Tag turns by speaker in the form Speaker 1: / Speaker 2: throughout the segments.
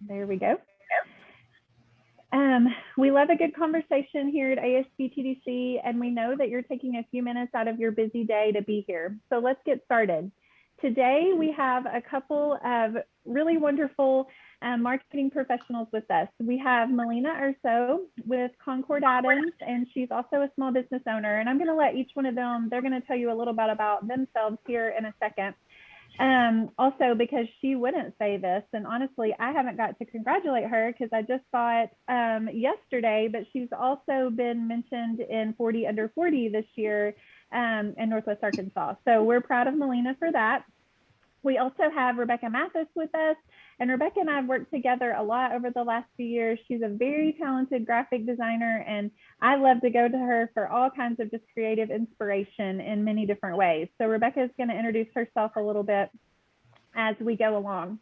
Speaker 1: There we go. We love a good conversation here at ASBTDC, and we know that you're taking a few minutes out of your busy day to be here. So let's get started. Today, we have a couple of really wonderful marketing professionals with us. We have Mailena Urso with Concord Adams, and she's also a small business owner. And I'm going to let each one of them, they're going to tell you a little bit about themselves here in a second. Also, because she wouldn't say this, and honestly, I haven't got to congratulate her because I just saw it yesterday, but she's also been mentioned in 40 Under 40 this year in Northwest Arkansas. So we're proud of Mailena for that. We also have Rebekah Mathis with us, and Rebekah and I have worked together a lot over the last few years. She's a very talented graphic designer, and I love to go to her for all kinds of just creative inspiration in many different ways. So Rebekah is going to introduce herself a little bit as we go along.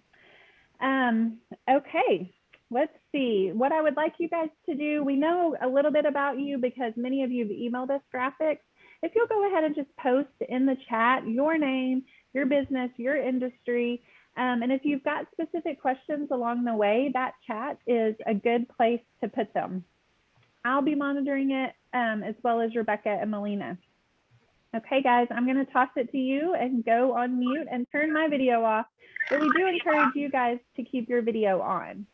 Speaker 1: Okay, let's see. What I would like you guys to do, we know a little bit about you because many of you have emailed us graphics. If you'll go ahead and just post in the chat your name, your business, your industry, and if you've got specific questions along the way, that chat is a good place to put them. I'll be monitoring it as well as Rebekah and Mailena. Okay, guys, I'm going to toss it to you and go on mute and turn my video off, but we do encourage you guys to keep your video on.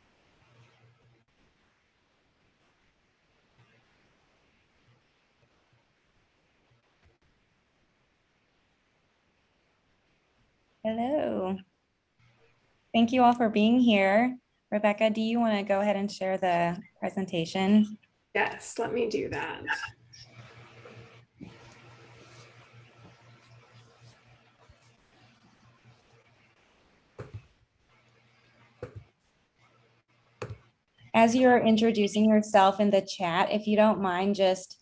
Speaker 2: Hello. Thank you all for being here. Rebekah, do you want to go ahead and share the presentation?
Speaker 3: Yes, let me do that.
Speaker 2: As you're introducing yourself in the chat, if you don't mind just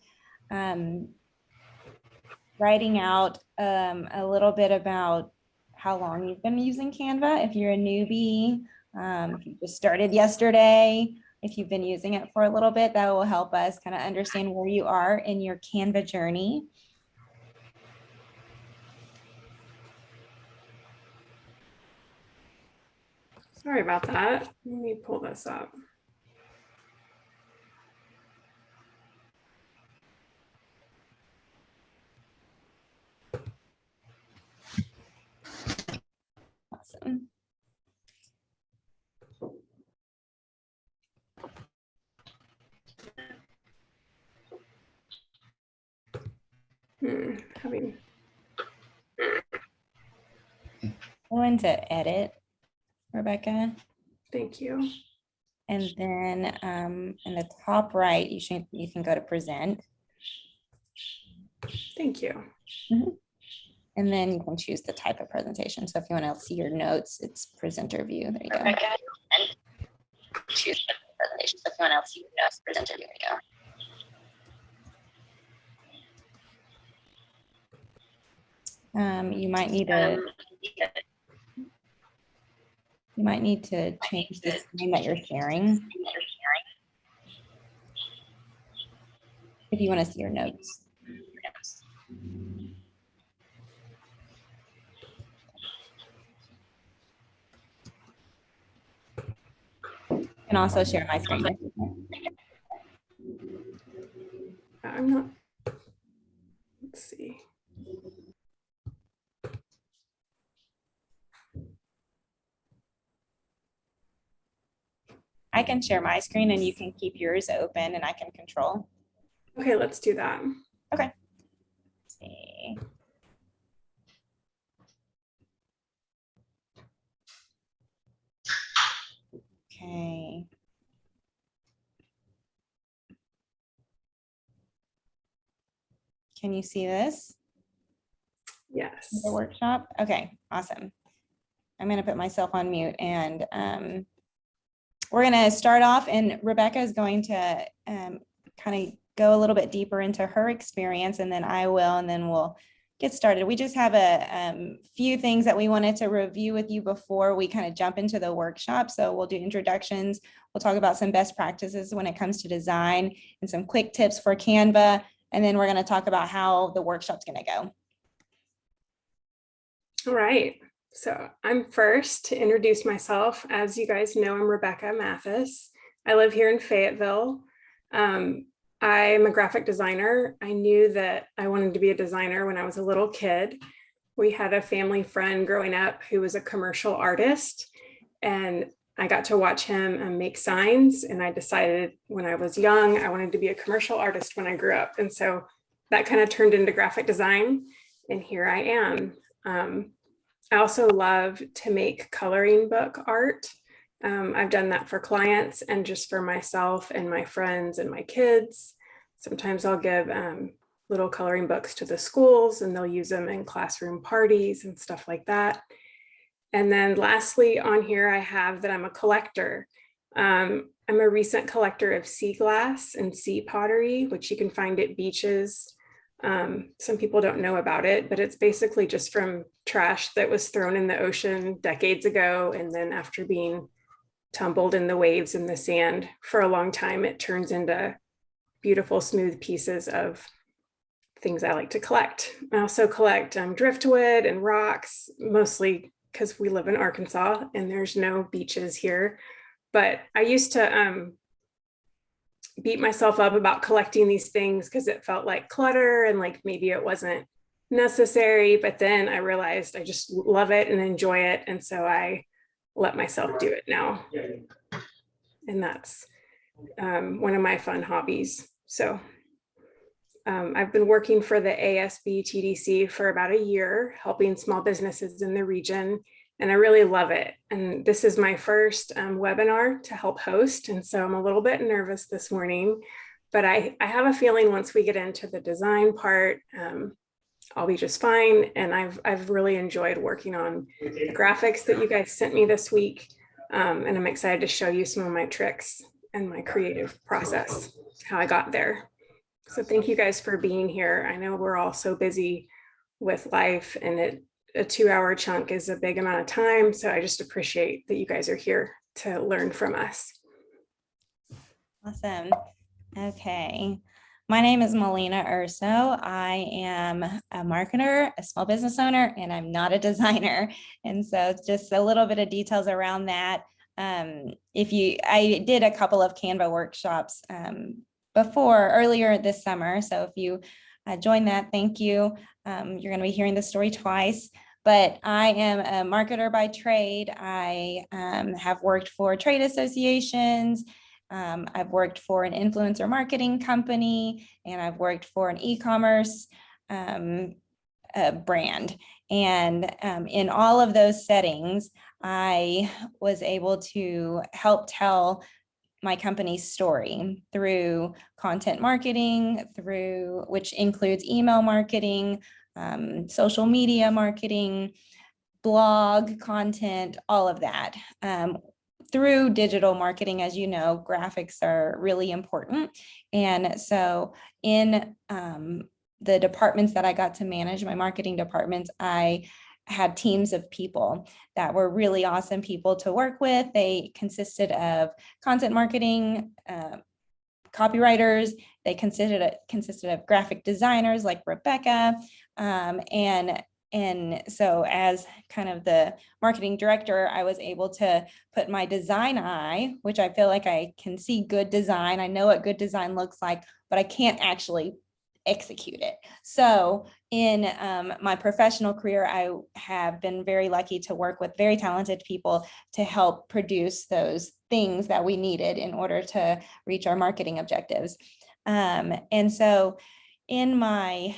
Speaker 2: writing out a little bit about how long you've been using Canva. If you're a newbie, if you just started yesterday, if you've been using it for a little bit, that will help us kind of understand where you are in your Canva journey.
Speaker 3: Sorry about that. Let me pull this up.
Speaker 2: Awesome. Go into edit, Rebekah.
Speaker 3: Thank you.
Speaker 2: And then in the top right, you can go to present.
Speaker 3: Thank you.
Speaker 2: Mm-hmm. And then you can choose the type of presentation. So if you want to see your notes, it's presenter view. There you go. Choose the presentation. So if you want to see your notes, presenter view. There you go. You might need to change the screen that you're sharing if you want to see your notes. And also share my screen.
Speaker 3: I'm not, let's see.
Speaker 2: I can share my screen and you can keep yours open and I can control.
Speaker 3: Okay, let's do that.
Speaker 2: Okay. Let's see. Okay. Can you see this?
Speaker 3: Yes.
Speaker 2: The workshop? Okay, awesome. I'm going to put myself on mute and we're going to start off and Rebekah is going to kind of go a little bit deeper into her experience and then I will, and then we'll get started. We just have a few things that we wanted to review with you before we kind of jump into the workshop. So we'll do introductions. We'll talk about some best practices when it comes to design and some quick tips for Canva. And then we're going to talk about how the workshop's going to go.
Speaker 3: All right. So I'm first to introduce myself. As you guys know, I'm Rebekah Mathis. I live here in Fayetteville. I'm a graphic designer. I knew that I wanted to be a designer when I was a little kid. We had a family friend growing up who was a commercial artist, and I got to watch him make signs. And I decided when I was young, I wanted to be a commercial artist when I grew up. And so that kind of turned into graphic design. And here I am. I also love to make coloring book art. I've done that for clients and just for myself and my friends and my kids. Sometimes I'll give little coloring books to the schools and they'll use them in classroom parties and stuff like that. And then lastly on here, I have that I'm a collector. I'm a recent collector of sea glass and sea pottery, which you can find at beaches. Some people don't know about it, but it's basically just from trash that was thrown in the ocean decades ago. And then after being tumbled in the waves and the sand for a long time, it turns into beautiful, smooth pieces of things I like to collect. I also collect driftwood and rocks, mostly because we live in Arkansas and there's no beaches here. But I used to beat myself up about collecting these things because it felt like clutter and like maybe it wasn't necessary. But then I realized I just love it and enjoy it. And so I let myself do it now. And that's one of my fun hobbies. So I've been working for the ASBTDC for about a year, helping small businesses in the region. And I really love it. And this is my first webinar to help host. And so I'm a little bit nervous this morning, but I have a feeling once we get into the design part, I'll be just fine. And I've really enjoyed working on the graphics that you guys sent me this week. And I'm excited to show you some of my tricks and my creative process, how I got there. So thank you guys for being here. I know we're all so busy with life and a 2-hour chunk is a big amount of time. So I just appreciate that you guys are here to learn from us.
Speaker 2: Awesome. Okay. My name is Mailena Urso. I am a marketer, a small business owner, and I'm not a designer. And so just a little bit of details around that. I did a couple of Canva workshops earlier this summer. So if you join that, thank you. You're going to be hearing the story twice, but I am a marketer by trade. I have worked for trade associations. I've worked for an influencer marketing company, and I've worked for an e-commerce brand. And in all of those settings, I was able to help tell my company's story through content marketing, which includes email marketing, social media marketing, blog content, all of that. Through digital marketing, as you know, graphics are really important. And so in the departments that I got to manage, my marketing departments, I had teams of people that were really awesome people to work with. They consisted of content marketing, copywriters. They consisted of graphic designers like Rebekah. And so as kind of the marketing director, I was able to put my design eye, which I feel like I can see good design. I know what good design looks like, but I can't actually execute it. So in my professional career, I have been very lucky to work with very talented people to help produce those things that we needed in order to reach our marketing objectives. And so in my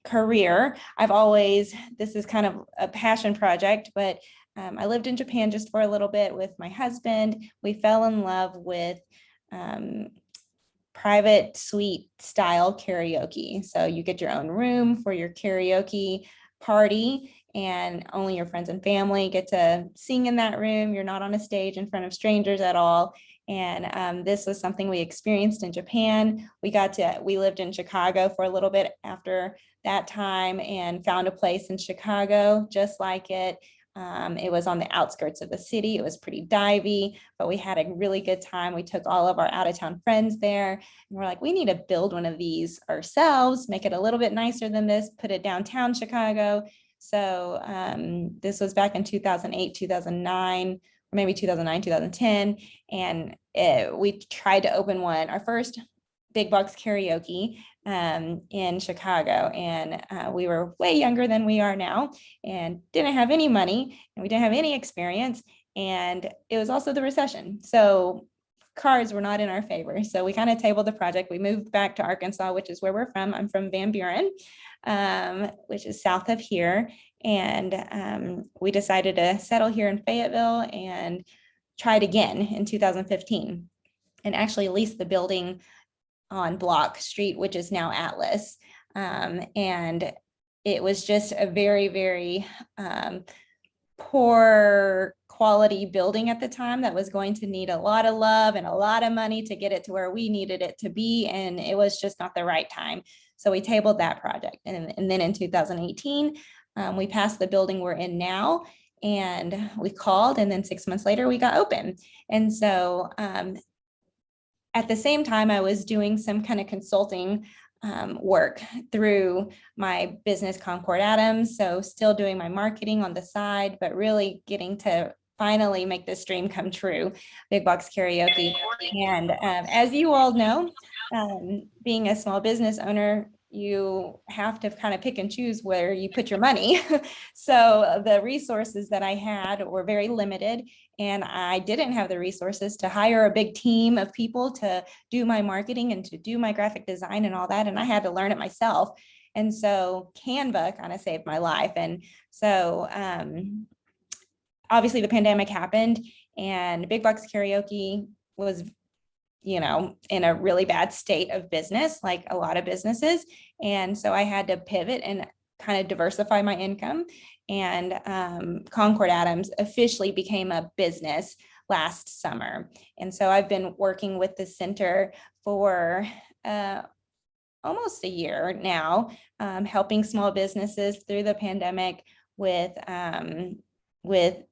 Speaker 2: career, this is kind of a passion project, but I lived in Japan just for a little bit with my husband. We fell in love with private suite style karaoke. So you get your own room for your karaoke party, and only your friends and family get to sing in that room. You're not on a stage in front of strangers at all. And this was something we experienced in Japan. We lived in Chicago for a little bit after that time and found a place in Chicago just like it. It was on the outskirts of the city. It was pretty divey, but we had a really good time. We took all of our out-of-town friends there, and we're like, we need to build one of these ourselves, make it a little bit nicer than this, put it downtown Chicago. So this was back in 2008, 2009, or maybe 2009, 2010. And we tried to open our first big box karaoke in Chicago. And we were way younger than we are now and didn't have any money and we didn't have any experience. And it was also the recession. So cards were not in our favor. So we kind of tabled the project. We moved back to Arkansas, which is where we're from. I'm from Van Buren, which is south of here. And we decided to settle here in Fayetteville and tried again in 2015 and actually leased the building on Block Street, which is now Atlas. And it was just a very, very poor quality building at the time that was going to need a lot of love and a lot of money to get it to where we needed it to be. And it was just not the right time. So we tabled that project. And then in 2018, we passed the building we're in now and we called, and then 6 months later we got open. And so at the same time, I was doing some kind of consulting work through my business, Concord Adams. So still doing my marketing on the side, but really getting to finally make this dream come true, big box karaoke. And as you all know, being a small business owner, you have to kind of pick and choose where you put your money. So the resources that I had were very limited, and I didn't have the resources to hire a big team of people to do my marketing and to do my graphic design and all that. And I had to learn it myself. And so Canva kind of saved my life. And so obviously the pandemic happened and big box karaoke was, you know, in a really bad state of business, like a lot of businesses. And so I had to pivot and kind of diversify my income. And Concord Adams officially became a business last summer. And so I've been working with the center for almost a year now, helping small businesses through the pandemic with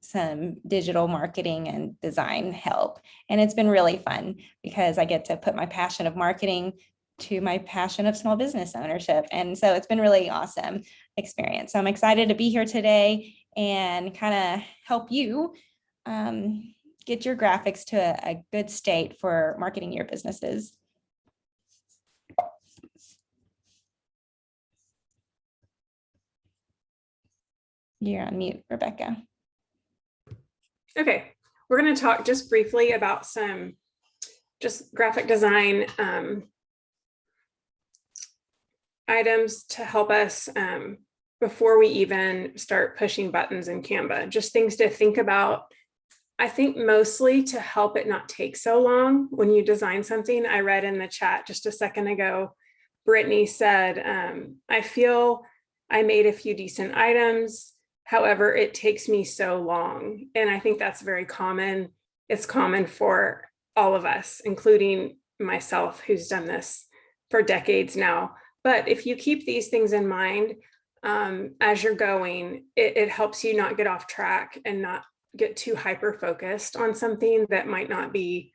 Speaker 2: some digital marketing and design help. And it's been really fun because I get to put my passion of marketing to my passion of small business ownership. And so it's been really awesome experience. So I'm excited to be here today and kind of help you get your graphics to a good state for marketing your businesses. You're on mute, Rebekah.
Speaker 3: Okay, we're going to talk just briefly about some just graphic design items to help us before we even start pushing buttons in Canva. Just things to think about. I think mostly to help it not take so long when you design something. I read in the chat just a second ago, Brittany said, I feel I made a few decent items. However, it takes me so long. And I think that's very common. It's common for all of us, including myself, who's done this for decades now. But if you keep these things in mind as you're going, it helps you not get off track and not get too hyper focused on something that might not be,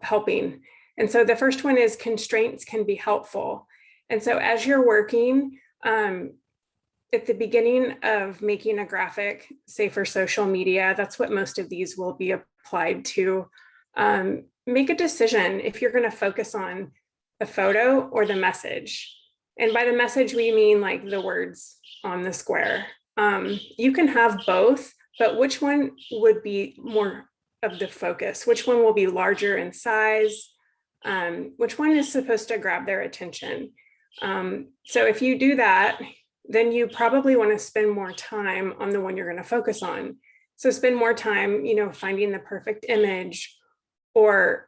Speaker 3: helping. And so the first one is constraints can be helpful. And so as you're working, at the beginning of making a graphic, say for social media, that's what most of these will be applied to. Make a decision if you're going to focus on the photo or the message. And by the message, we mean like the words on the square. You can have both, but which one would be more of the focus? Which one will be larger in size? Which one is supposed to grab their attention? So if you do that, then you probably want to spend more time on the one you're going to focus on. So spend more time, finding the perfect image, or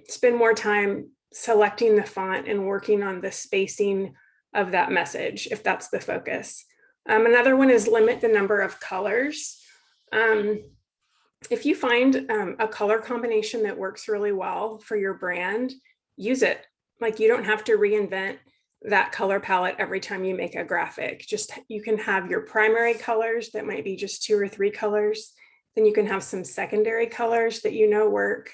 Speaker 3: spend more time selecting the font and working on the spacing of that message, if that's the focus. Another one is limit the number of colors. If you find a color combination that works really well for your brand, use it. Like, you don't have to reinvent that color palette every time you make a graphic. Just, you can have your primary colors that might be just 2 or 3 colors. Then you can have some secondary colors that work,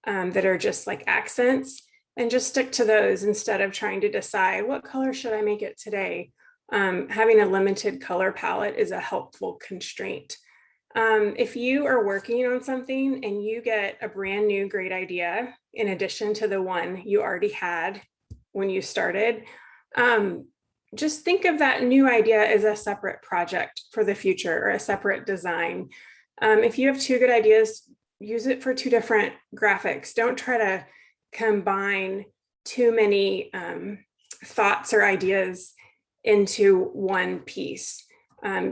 Speaker 3: that are just like accents, and just stick to those instead of trying to decide what color should I make it today. Having a limited color palette is a helpful constraint. If you are working on something and you get a brand new great idea, in addition to the one you already had when you started, just think of that new idea as a separate project for the future or a separate design. If you have two good ideas, use it for two different graphics. Don't try to combine too many thoughts or ideas into one piece.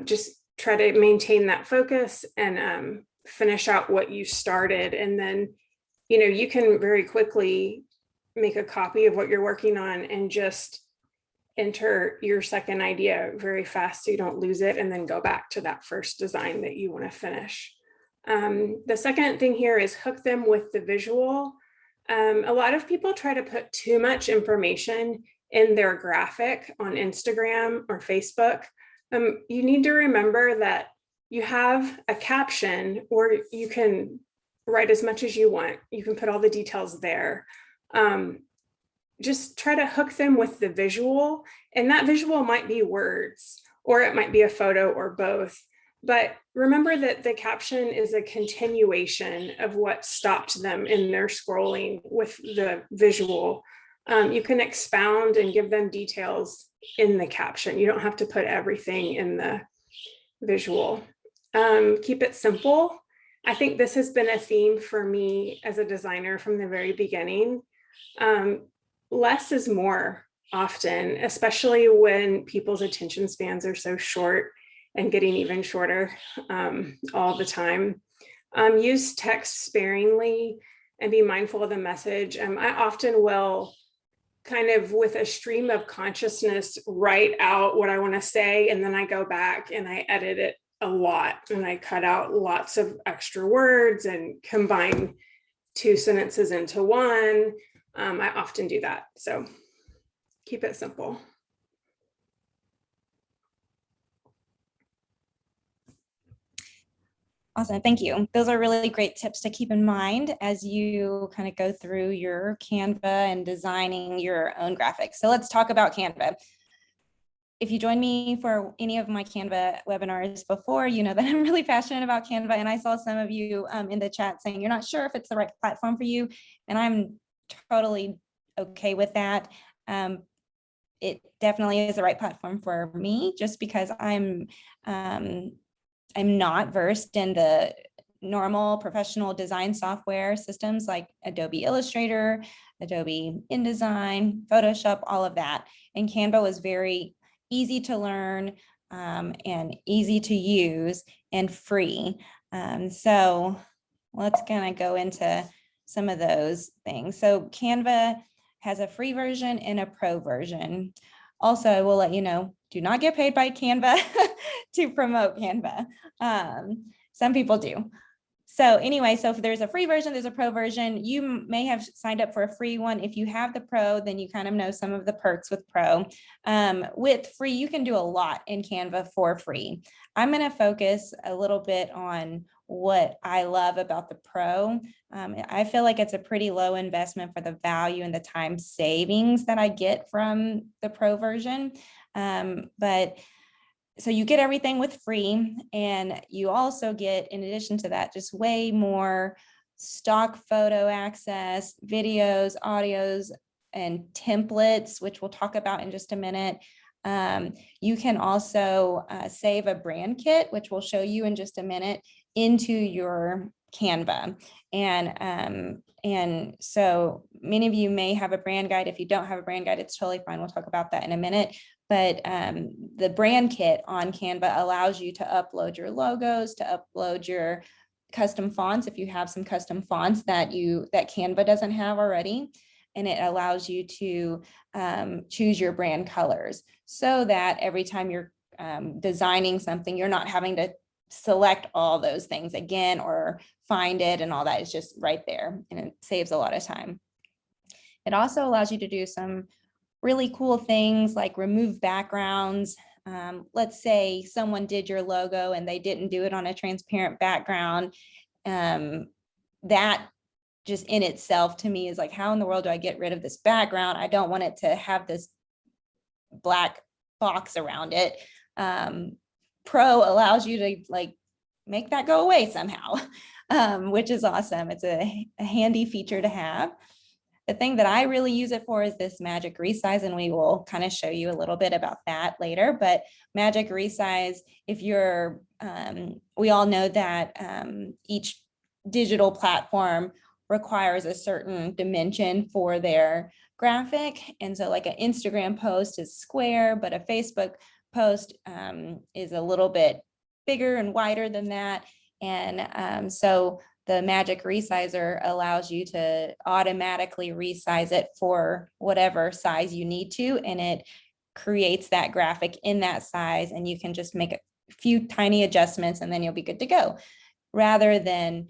Speaker 3: Just try to maintain that focus and finish out what you started. And then, you can very quickly make a copy of what you're working on and just enter your second idea very fast so you don't lose it, and then go back to that first design that you want to finish. The second thing here is hook them with the visual. A lot of people try to put too much information in their graphic on Instagram or Facebook. You need to remember that you have a caption, or you can write as much as you want. You can put all the details there. Just try to hook them with the visual, and that visual might be words, or it might be a photo, or both. But remember that the caption is a continuation of what stopped them in their scrolling with the visual. You can expound and give them details in the caption. You don't have to put everything in the visual. Keep it simple. I think this has been a theme for me as a designer from the very beginning. Less is more often, especially when people's attention spans are so short and getting even shorter all the time. Use text sparingly and be mindful of the message. I often will kind of, with a stream of consciousness, write out what I want to say, and then I go back and I edit it a lot, and I cut out lots of extra words and combine two sentences into one. I often do that, so keep it simple.
Speaker 2: Awesome, thank you. Those are really great tips to keep in mind as you kind of go through your Canva and designing your own graphics. So let's talk about Canva. If you joined me for any of my Canva webinars before, you know that I'm really passionate about Canva, and I saw some of you in the chat saying you're not sure if it's the right platform for you, and I'm totally okay with that. It definitely is the right platform for me, just because I'm not versed in the normal professional design software systems like Adobe Illustrator, Adobe InDesign, Photoshop, all of that. And Canva was very easy to learn and easy to use and free. So let's kind of go into some of those things. So Canva has a free version and a pro version. Also, I will let you know, do not get paid by Canva to promote Canva. Some people do. So anyway, so if there's a free version, there's a pro version. You may have signed up for a free one. If you have the pro, then you kind of know some of the perks with pro. With free, you can do a lot in Canva for free. I'm going to focus a little bit on what I love about the pro. I feel like it's a pretty low investment for the value and the time savings that I get from the pro version. But so you get everything with free, and you also get, in addition to that, just way more stock photo access, videos, audios, and templates, which we'll talk about in just a minute. You can also save a brand kit, which we'll show you in just a minute, into your Canva. And so many of you may have a brand guide. If you don't have a brand guide, it's totally fine. We'll talk about that in a minute. But the brand kit on Canva allows you to upload your logos, to upload your custom fonts if you have some custom fonts that Canva doesn't have already. And it allows you to choose your brand colors, so that every time you're designing something, you're not having to select all those things again or find it and all that. It's just right there, and it saves a lot of time. It also allows you to do some really cool things like remove backgrounds. Let's say someone did your logo and they didn't do it on a transparent background. That just in itself to me is like, how in the world do I get rid of this background? I don't want it to have this black box around it. Pro allows you to like make that go away somehow, which is awesome. It's a handy feature to have. The thing that I really use it for is this magic resize, and we will kind of show you a little bit about that later. But magic resize, if you're, we all know that each digital platform requires a certain dimension for their graphic. And so like an Instagram post is square, but a Facebook post is a little bit bigger and wider than that. And so the magic resizer allows you to automatically resize it for whatever size you need to, and it creates that graphic in that size, and you can just make a few tiny adjustments and then you'll be good to go, rather than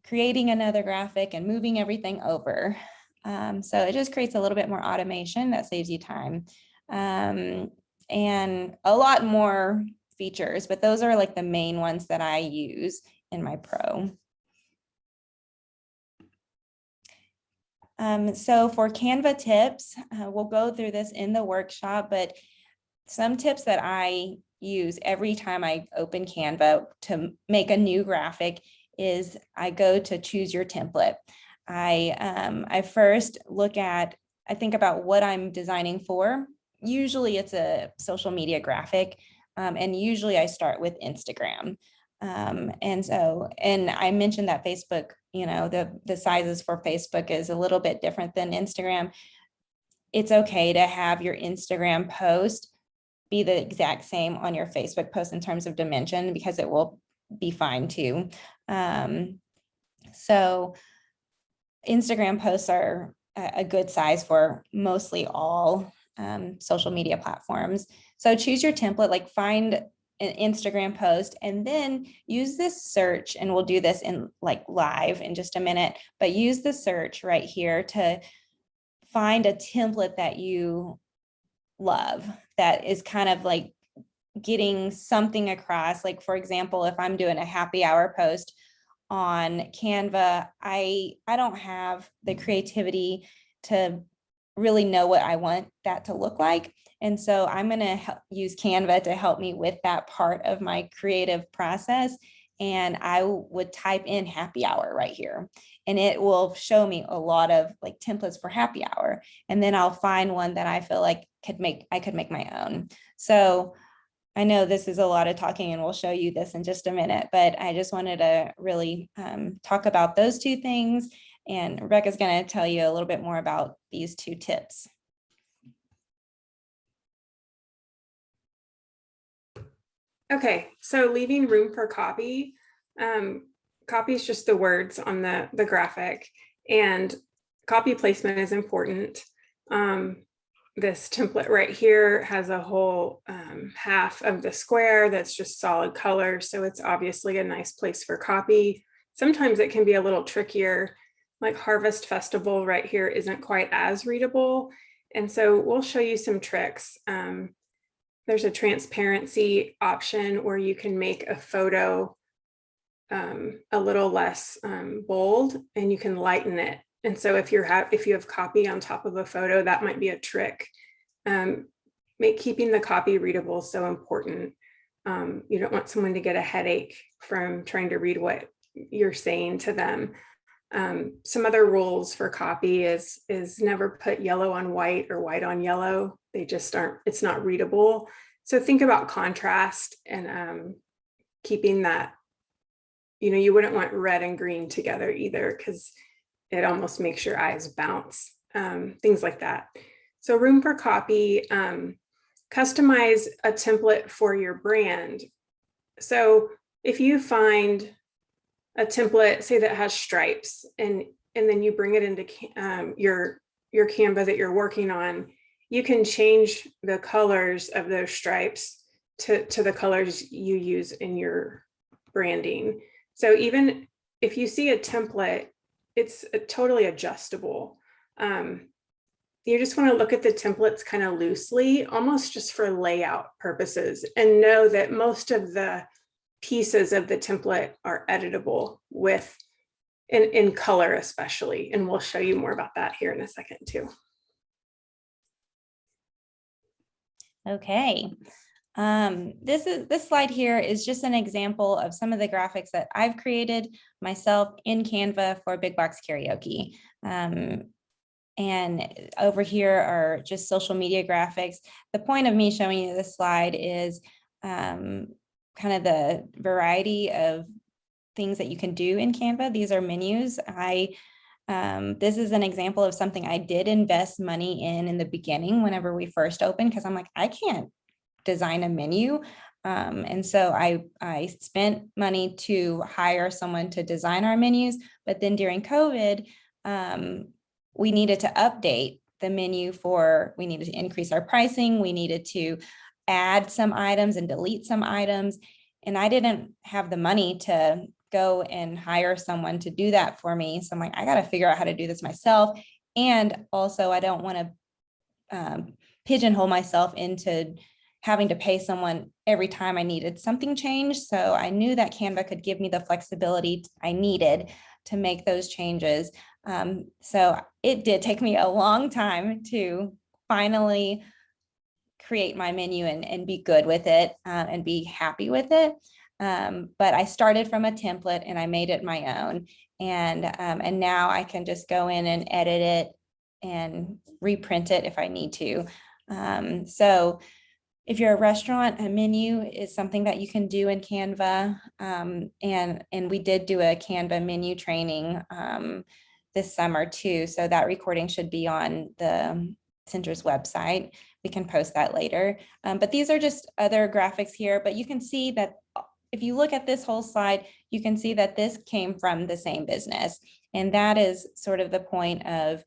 Speaker 2: creating another graphic and moving everything over. So it just creates a little bit more automation that saves you time, and a lot more features, but those are like the main ones that I use in my Pro. So for Canva tips, we'll go through this in the workshop, but some tips that I use every time I open Canva to make a new graphic is I go to choose your template. I first look at, I think about what I'm designing for. Usually it's a social media graphic, and usually I start with Instagram. And I mentioned that Facebook, you know, the sizes for Facebook is a little bit different than Instagram. It's okay to have your Instagram post be the exact same on your Facebook post in terms of dimension, because it will be fine too. So Instagram posts are a good size for mostly all social media platforms. So choose your template, like find an Instagram post and then use this search, and we'll do this in like live in just a minute, but use the search right here to find a template that you love, that is kind of like getting something across. Like for example, if I'm doing a happy hour post on Canva, I don't have the creativity to really know what I want that to look like. And so I'm going to use Canva to help me with that part of my creative process. And I would type in happy hour right here, and it will show me a lot of like templates for happy hour. And then I'll find one that I feel like I could make my own. So I know this is a lot of talking, and we'll show you this in just a minute, but I just wanted to really talk about those two things. And Rebekah's going to tell you a little bit more about these two tips.
Speaker 3: Okay, so leaving room for copy. Copy is just the words on the graphic, and copy placement is important. This template right here has a whole half of the square that's just solid color, so it's obviously a nice place for copy. Sometimes it can be a little trickier, like Harvest Festival right here isn't quite as readable, and so we'll show you some tricks. There's a transparency option where you can make a photo a little less bold, and you can lighten it. And so if you have copy on top of a photo, that might be a trick. Keeping the copy readable is so important. You don't want someone to get a headache from trying to read what you're saying to them. Some other rules for copy is never put yellow on white or white on yellow. They just aren't, it's not readable. So think about contrast and keeping that, you wouldn't want red and green together either, because it almost makes your eyes bounce, things like that. So room for copy, customize a template for your brand. So if you find a template, say that has stripes, and then you bring it into your Canva that you're working on, you can change the colors of those stripes to the colors you use in your branding. So even if you see a template, it's totally adjustable. You just want to look at the templates kind of loosely, almost just for layout purposes, and know that most of the pieces of the template are editable in color especially, and we'll show you more about that here in a second too.
Speaker 2: Okay. This slide here is just an example of some of the graphics that I've created myself in Canva for Big Box Karaoke. And over here are just social media graphics. The point of me showing you this slide is kind of the variety of things that you can do in Canva. These are menus. This is an example of something I did invest money in the beginning whenever we first opened, because I'm like, I can't design a menu. And so I spent money to hire someone to design our menus. But then during COVID, we needed to update the menu we needed to increase our pricing. We needed to add some items and delete some items. And I didn't have the money to go and hire someone to do that for me. So I'm like, I got to figure out how to do this myself. And also I don't want to pigeonhole myself into having to pay someone every time I needed something changed. So I knew that Canva could give me the flexibility I needed to make those changes. So it did take me a long time to finally create my menu and be good with it and be happy with it. But I started from a template and I made it my own. And now I can just go in and edit it and reprint it if I need to. So if you're a restaurant, a menu is something that you can do in Canva. And we did do a Canva menu training this summer too. So that recording should be on the center's website. We can post that later. But these are just other graphics here, but you can see that if you look at this whole slide, you can see that this came from the same business. And that is sort of the point of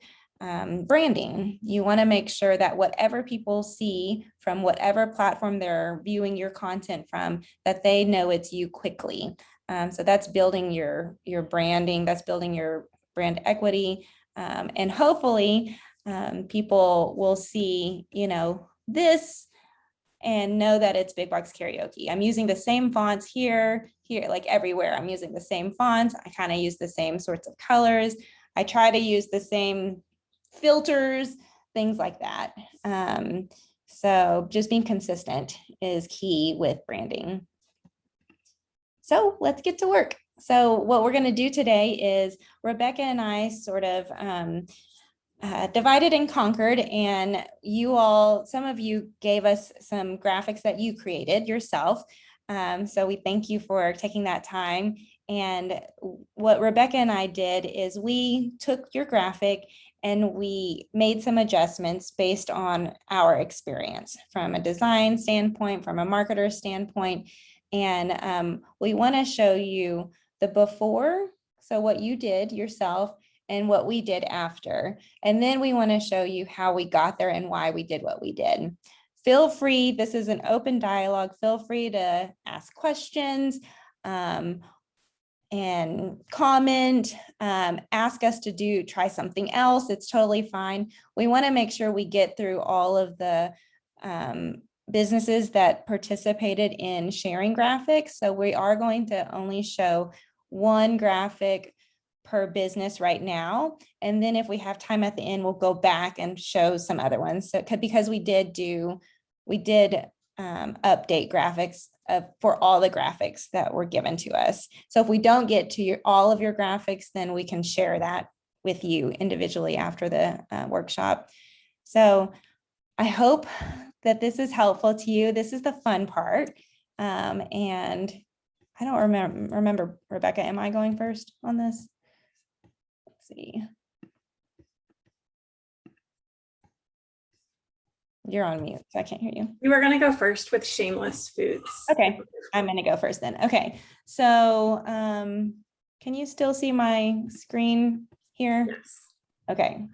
Speaker 2: branding. You want to make sure that whatever people see from whatever platform they're viewing your content from, that they know it's you quickly. So that's building your branding, that's building your brand equity. And hopefully people will see, this and know that it's Big Box Karaoke. I'm using the same fonts here, like everywhere. I'm using the same fonts. I kind of use the same sorts of colors. I try to use the same filters, things like that. So just being consistent is key with branding. So let's get to work. So what we're going to do today is Rebekah and I sort of divided and conquered, and some of you gave us some graphics that you created yourself. So we thank you for taking that time. And what Rebekah and I did is we took your graphic and we made some adjustments based on our experience from a design standpoint, from a marketer standpoint. And we want to show you the before, so what you did yourself, and what we did after. And then we want to show you how we got there and why we did what we did. Feel free, this is an open dialogue. Feel free to ask questions and comment, ask us to try something else. It's totally fine. We want to make sure we get through all of the businesses that participated in sharing graphics. So we are going to only show one graphic per business right now. And then if we have time at the end, we'll go back and show some other ones. So because we did update graphics for all the graphics that were given to us. So if we don't get to all of your graphics, then we can share that with you individually after the workshop. So I hope that this is helpful to you. This is the fun part. And I don't remember, Rebekah, am I going first on this? Let's see. You're on mute, so I can't hear you.
Speaker 3: We were going to go first with shameless foods.
Speaker 2: Okay, I'm going to go first then. Okay, so can you still see my screen here?
Speaker 3: Yes.
Speaker 2: Okay,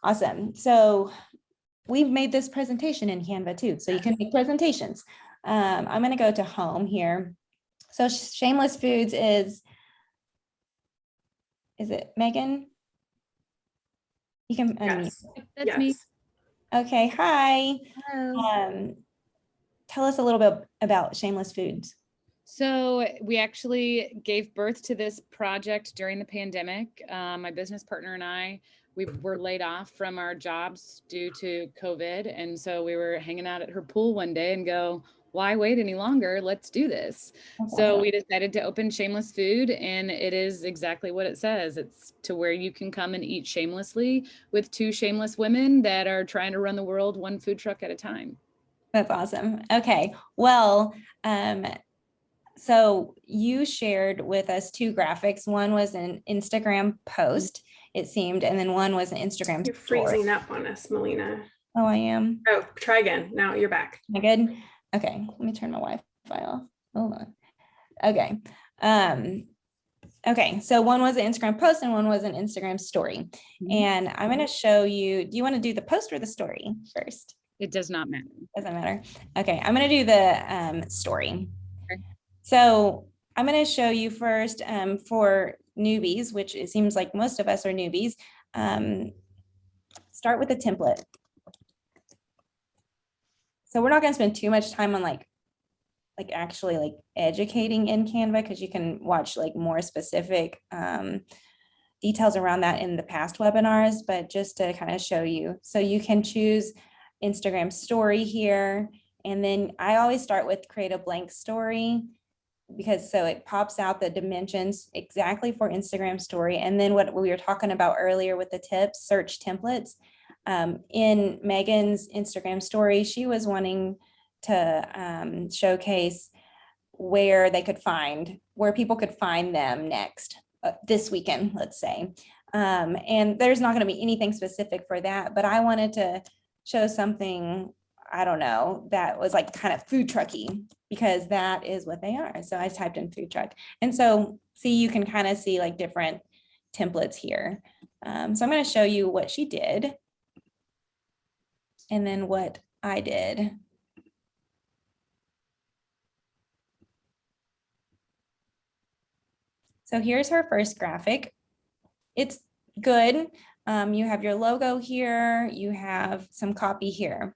Speaker 2: awesome. So we've made this presentation in Canva too, so you can make presentations. I'm going to go to home here. So shameless foods is it Megan? You can unmute.
Speaker 3: Yes.
Speaker 4: That's me.
Speaker 2: Okay, hi.
Speaker 4: Hello.
Speaker 2: Tell us a little bit about shameless foods.
Speaker 4: So we actually gave birth to this project during the pandemic. My business partner and I, we were laid off from our jobs due to COVID. And so we were hanging out at her pool one day and go, why wait any longer? Let's do this.
Speaker 2: That's
Speaker 4: So
Speaker 2: awesome.
Speaker 4: we decided to open Shameless Food, and it is exactly what it says. It's to where you can come and eat shamelessly with two shameless women that are trying to run the world one food truck at a time.
Speaker 2: That's awesome. Okay. Well, so you shared with us two graphics. One was an Instagram post, it seemed, and then one was an Instagram
Speaker 3: You're
Speaker 2: story.
Speaker 3: freezing up on us, Mailena.
Speaker 2: Oh, I am.
Speaker 3: Oh, try again. Now you're back.
Speaker 2: Am I good? Okay, let me turn my Wi-Fi off. Hold on. Okay. Okay, so one was an Instagram post and one was an Instagram story. And I'm going to show you, do you want to do the post or the story first?
Speaker 4: It does not matter.
Speaker 2: Doesn't matter. Okay, I'm going to do the story.
Speaker 4: Okay.
Speaker 2: So I'm going to show you first for newbies, which it seems like most of us are newbies. Start with a template. So we're not going to spend too much time on like actually like educating in Canva, because you can watch like more specific details around that in the past webinars, but just to kind of show you. So you can choose Instagram story here. And then I always start with create a blank story, because so it pops out the dimensions exactly for Instagram story. And then what we were talking about earlier with the tips, search templates. In Megan's Instagram story, she was wanting to showcase where people could find them next this weekend, let's say. And there's not going to be anything specific for that, but I wanted to show something, I don't know, that was like kind of food trucky, because that is what they are. So I typed in food truck. And so see, you can kind of see like different templates here. So I'm going to show you what she did and then what I did. So here's her first graphic. It's good. You have your logo here. You have some copy here.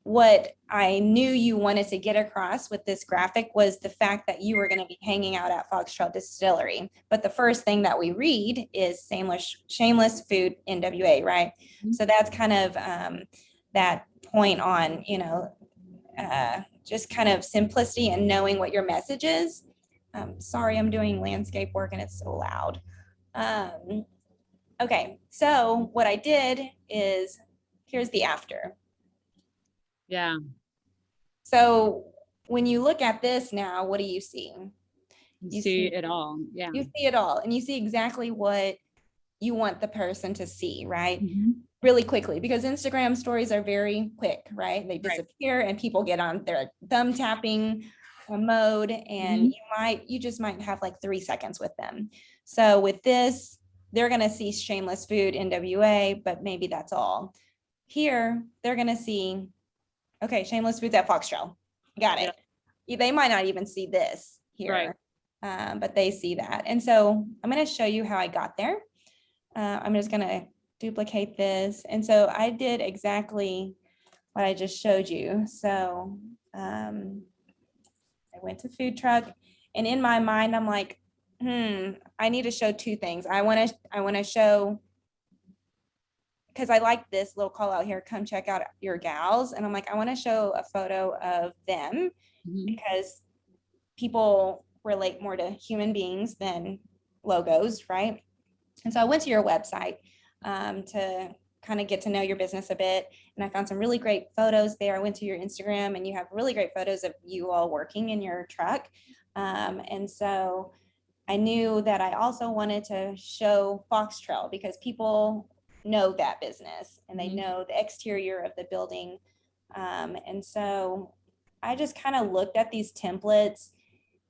Speaker 2: What I knew you wanted to get across with this graphic was the fact that you were going to be hanging out at Foxtrail Distillery. But the first thing that we read is Shameless Food NWA, right?
Speaker 4: Mm-hmm.
Speaker 2: So that's kind of that point on, just kind of simplicity and knowing what your message is. Sorry, I'm doing landscape work and it's so loud. Okay, so what I did is, here's the after.
Speaker 4: Yeah.
Speaker 2: So when you look at this now, what do you see?
Speaker 4: You see it all. Yeah.
Speaker 2: You see it all, and you see exactly what you want the person to see, right?
Speaker 4: Mm-hmm.
Speaker 2: Really quickly, because Instagram stories are very quick, right? They disappear and people get on their thumb tapping mode, and you just might have like 3 seconds with them. So with this, they're going to see Shameless Food NWA, but maybe that's all. Here, they're going to see, okay, Shameless Foods at Foxtrail. Got it. Yeah. They might not even see this here, but they see that. And so I'm going to show you how I got there. I'm just going to duplicate this. And so I did exactly what I just showed you. So I went to food truck, and in my mind, I'm like, I need to show 2 things. I want to show, because I like this little call out here, come check out your gals. And I'm like, I want to show a photo of them, because people relate more to human beings than logos, right? And so I went to your website to kind of get to know your business a bit. And I found some really great photos there. I went to your Instagram, and you have really great photos of you all working in your truck. And so I knew that I also wanted to show Foxtrail, because people know that business and they know the exterior of the building. And so I just kind of looked at these templates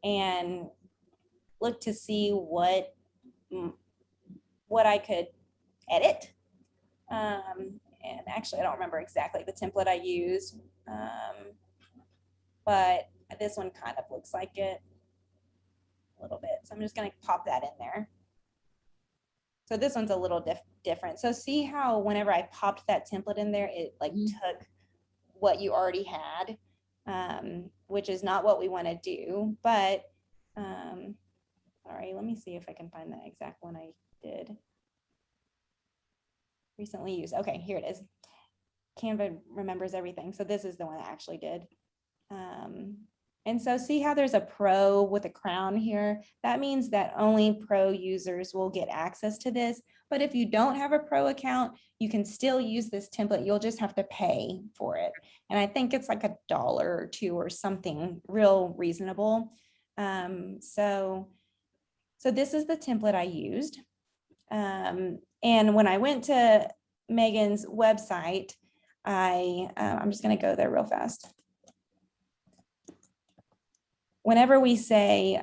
Speaker 2: and looked to see what I could edit. And actually, I don't remember exactly the template I used, but this one kind of looks like it a little bit. So I'm just going to pop that in there. So this one's a little different. So see how whenever I popped that template in there, it like took what you already had, which is not what we want to do. But sorry, let me see if I can find the exact one I did. recently used. Okay, here it is. Canva remembers everything. So this is the one I actually did. And so see how there's a pro with a crown here? That means that only pro users will get access to this. But if you don't have a pro account, you can still use this template. You'll just have to pay for it. And I think it's like $1 or $2 or something real reasonable. So this is the template I used. And when I went to Megan's website, I'm just going to go there real fast. Whenever we say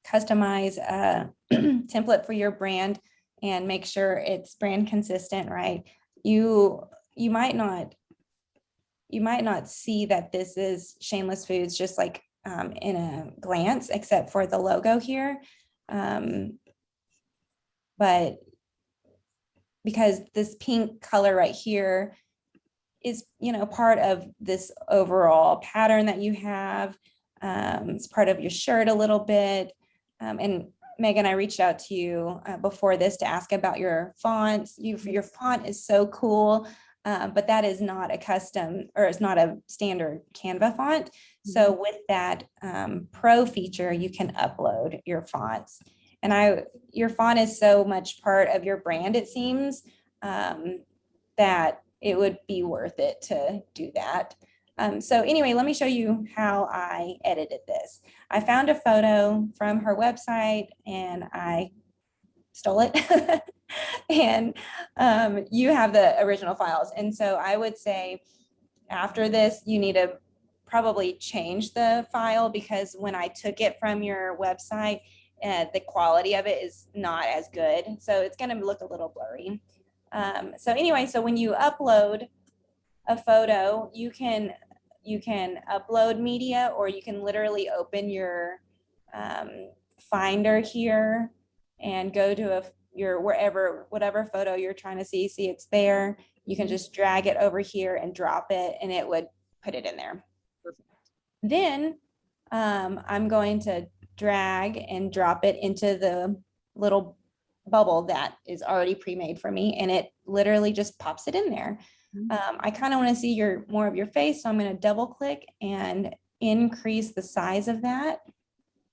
Speaker 2: customize a template for your brand and make sure it's brand consistent, right? You might not see that this is Shameless Foods just like in a glance, except for the logo here. But because this pink color right here is, part of this overall pattern that you have. It's part of your shirt a little bit. And Megan, I reached out to you before this to ask about your fonts. Your font is so cool, but that is not a custom, or it's not a standard Canva font. So with that pro feature, you can upload your fonts. And your font is so much part of your brand, it seems, that it would be worth it to do that. So anyway, let me show you how I edited this. I found a photo from her website and I stole it. And you have the original files. And so I would say after this, you need to probably change the file, because when I took it from your website, the quality of it is not as good. So it's going to look a little blurry. So anyway, so when you upload a photo, you can upload media, or you can literally open your Finder here and go to whatever photo you're trying to see it's there. You can just drag it over here and drop it, and it would put it in there.
Speaker 4: Perfect.
Speaker 2: Then I'm going to drag and drop it into the little bubble that is already pre-made for me, and it literally just pops it in there. I kind of want to see more of your face, so I'm going to double click and increase the size of that,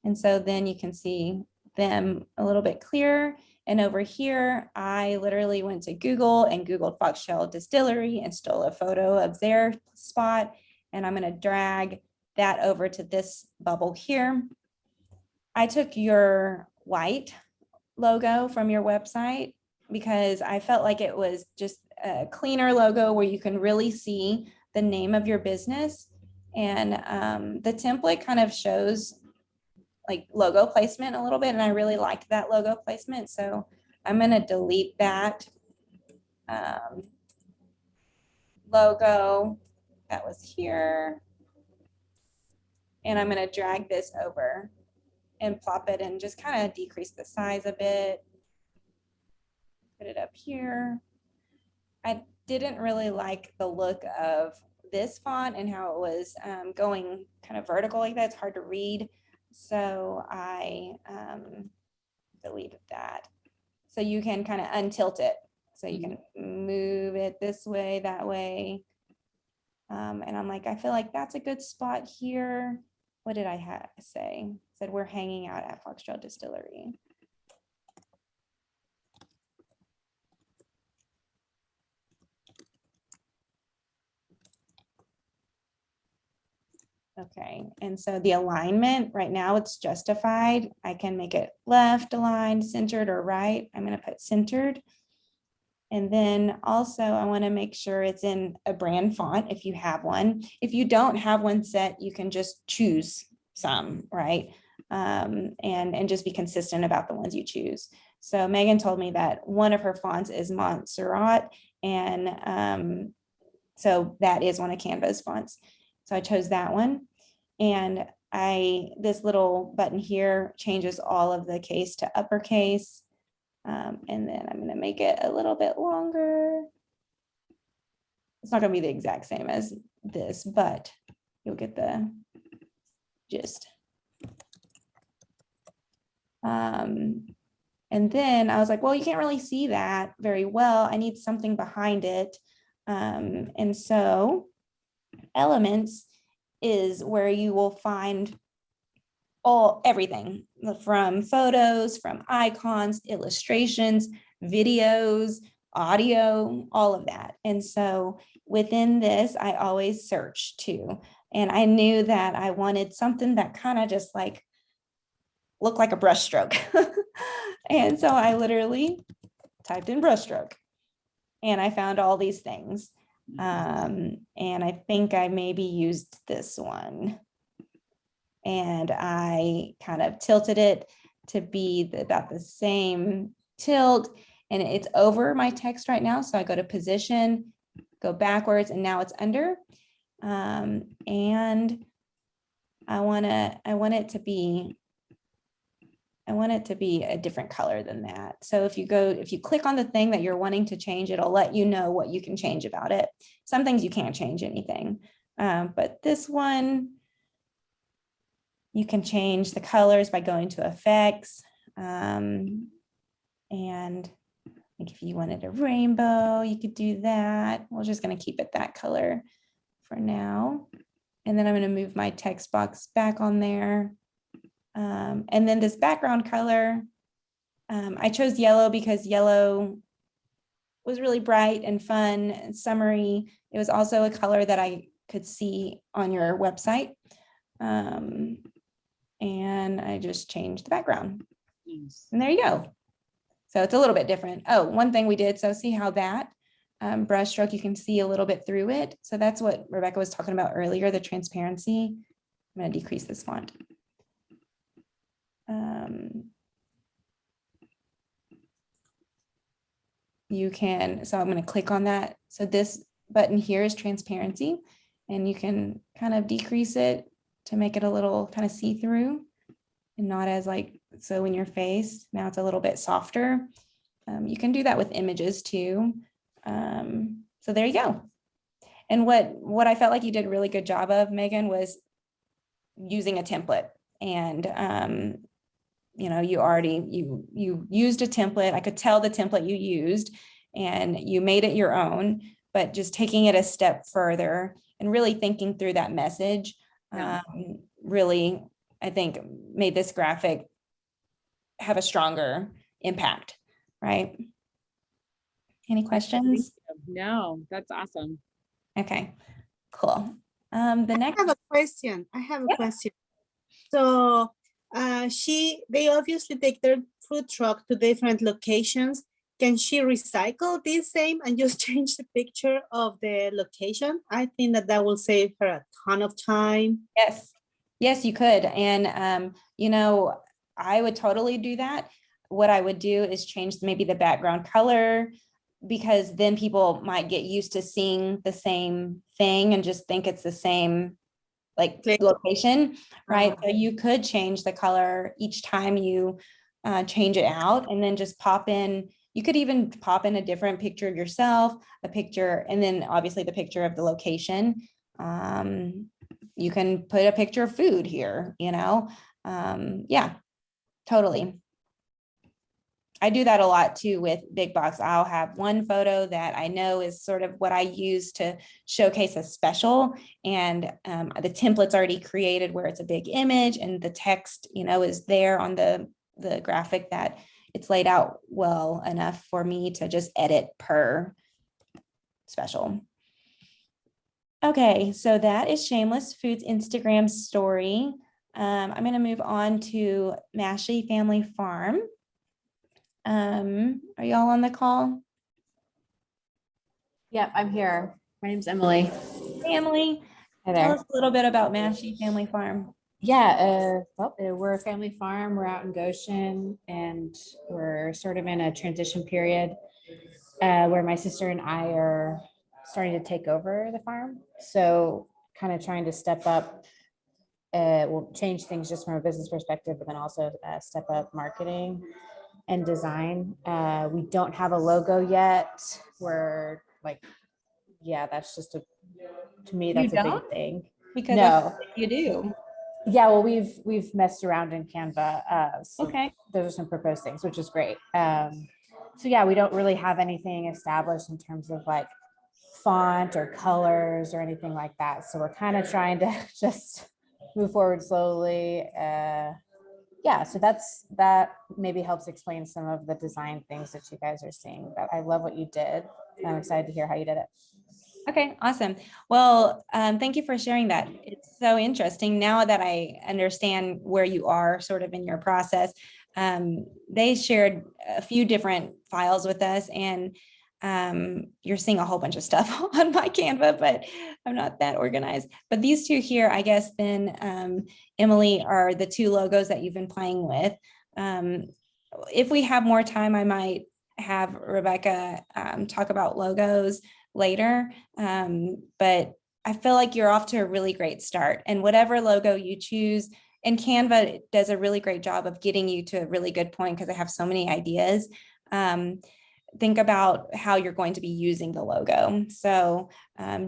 Speaker 2: and so then you can see them a little bit clearer. And over here, I literally went to Google and Googled Foxshell Distillery and stole a photo of their spot, and I'm going to drag that over to this bubble here. I took your white logo from your website because I felt like it was just a cleaner logo where you can really see the name of your business. And the template kind of shows like logo placement a little bit, and I really liked that logo placement. So I'm going to delete that logo that was here. And I'm going to drag this over and plop it and just kind of decrease the size a bit. Put it up here. I didn't really like the look of this font and how it was going kind of vertical like that. It's hard to read. So I deleted that. So you can kind of untilt it. So you can move it this way, that way. And I'm like, I feel like that's a good spot here. What did I say? Said we're hanging out at Foxshell Distillery. Okay, and so the alignment right now, it's justified. I can make it left aligned, centered, or right. I'm going to put centered. And then also I want to make sure it's in a brand font if you have one. If you don't have one set, you can just choose some, right? And just be consistent about the ones you choose. So Megan told me that one of her fonts is Montserrat, and so that is one of Canva's fonts. So I chose that one, and this little button here changes all of the case to uppercase. And then I'm going to make it a little bit longer. It's not going to be the exact same as this, but you'll get the gist. And then I was like, well, you can't really see that very well. I need something behind it. And so elements is where you will find everything from photos, from icons, illustrations, videos, audio, all of that. And so within this, I always search too. And I knew that I wanted something that kind of just like looked like a brush stroke. And so I literally typed in brush stroke and I found all these things. And I think I maybe used this one. And I kind of tilted it to be about the same tilt. And it's over my text right now. So I go to position, go backwards, and now it's under. And I want it to be a different color than that. So if you click on the thing that you're wanting to change, it'll let you know what you can change about it. Some things you can't change anything. But this one, you can change the colors by going to effects. And like if you wanted a rainbow, you could do that. We're just going to keep it that color for now. And then I'm going to move my text box back on there. And then this background color, I chose yellow because yellow was really bright and fun and summery. It was also a color that I could see on your website. And I just changed the background.
Speaker 4: Nice.
Speaker 2: And there you go. So it's a little bit different. Oh, one thing we did, so see how that brush stroke, you can see a little bit through it. So that's what Rebekah was talking about earlier, the transparency. I'm going to decrease this font. You can, so I'm going to click on that. So this button here is transparency, and you can kind of decrease it to make it a little kind of see-through and not as like, so in your face. Now it's a little bit softer. You can do that with images too. So there you go. And what I felt like you did a really good job of, Megan, was using a template. And you know, you used a template. I could tell the template you used, and you made it your own, but just taking it a step further and really thinking through that message, really, I think, made this graphic have a stronger impact, right? Any questions?
Speaker 4: No, that's awesome.
Speaker 2: Okay, cool. The next,
Speaker 5: I have a question.
Speaker 2: Yeah.
Speaker 5: Question. So they obviously take their food truck to different locations. Can she recycle this same and just change the picture of the location? I think that will save her a ton of time.
Speaker 2: Yes, you could. And, you know, I would totally do that. What I would do is change maybe the background color, because then people might get used to seeing the same thing and just think it's the same like location, right? So you could change the color each time you change it out, and then just pop in. You could even pop in a different picture of yourself, a picture, and then obviously the picture of the location. You can put a picture of food here, you know? Yeah, totally. I do that a lot too with Big Box. I'll have one photo that I know is sort of what I use to showcase a special, and the template's already created where it's a big image and the text, you know, is there on the graphic, that it's laid out well enough for me to just edit per special. Okay, so that is Shameless Foods Instagram story. I'm going to move on to Massey Family Farm. Are y'all on the call?
Speaker 6: Yep, I'm here. My name's Emily.
Speaker 2: Family,
Speaker 6: Hi
Speaker 2: tell
Speaker 6: there.
Speaker 2: us a little bit about Massey Family Farm.
Speaker 6: Yeah, we're a family farm. We're out in Goshen, and we're sort of in a transition period where my sister and I are starting to take over the farm. So kind of trying to step up, we'll change things just from a business perspective, but then also step up marketing and design. We don't have a logo yet. We're like, yeah, that's just to me, that's a big thing.
Speaker 2: Because
Speaker 6: No.
Speaker 2: you do.
Speaker 6: Yeah, well, we've messed around in Canva. So
Speaker 2: Okay.
Speaker 6: those are some proposed things, which is great. So yeah, we don't really have anything established in terms of like font or colors or anything like that. So we're kind of trying to just move forward slowly. Yeah, so that maybe helps explain some of the design things that you guys are seeing. But I love what you did. I'm excited to hear how you did it.
Speaker 2: Okay, awesome. Well, thank you for sharing that. It's so interesting now that I understand where you are sort of in your process. They shared a few different files with us, and you're seeing a whole bunch of stuff on my Canva, but I'm not that organized. But these two here, I guess then, Emily, are the two logos that you've been playing with. If we have more time, I might have Rebekah talk about logos later. But I feel like you're off to a really great start, and whatever logo you choose, and Canva does a really great job of getting you to a really good point because I have so many ideas. Think about how you're going to be using the logo. So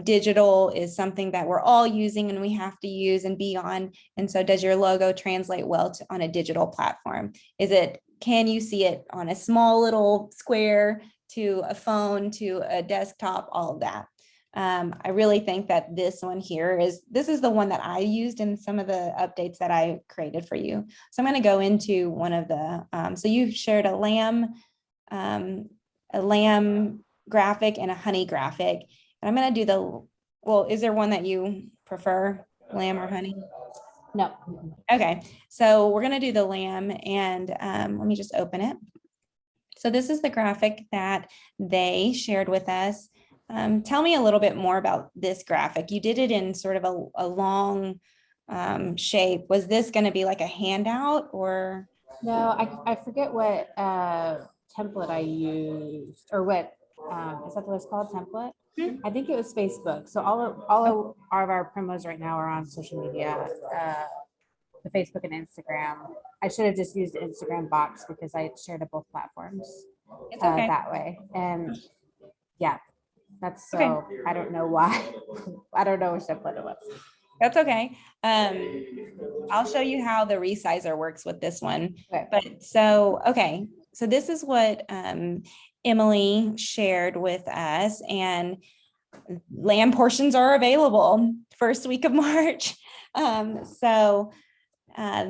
Speaker 2: digital is something that we're all using and we have to use and be on. And so does your logo translate well on a digital platform? Can you see it on a small little square, to a phone, to a desktop, all of that? I really think that this one here is the one that I used in some of the updates that I created for you. So I'm going to go into one of the, so you shared a lamb graphic and a honey graphic. And I'm going to do well, is there one that you prefer, lamb or honey?
Speaker 6: No.
Speaker 2: Okay, so we're going to do the lamb, and let me just open it. So this is the graphic that they shared with us. Tell me a little bit more about this graphic. You did it in sort of a long shape. Was this going to be like a handout or?
Speaker 6: No, I forget what template I used, or what is that what it's called, template? I think it was Facebook. So all of our promos right now are on social media, the Facebook and Instagram. I should have just used the Instagram box because I shared to both platforms
Speaker 2: It's okay.
Speaker 6: that way. And yeah, that's so,
Speaker 2: Okay.
Speaker 6: I don't know why. I don't know which template it was.
Speaker 2: That's okay. I'll show you how the resizer works with this one.
Speaker 6: Okay.
Speaker 2: But so, okay. So this is what Emily shared with us, and lamb portions are available first week of March.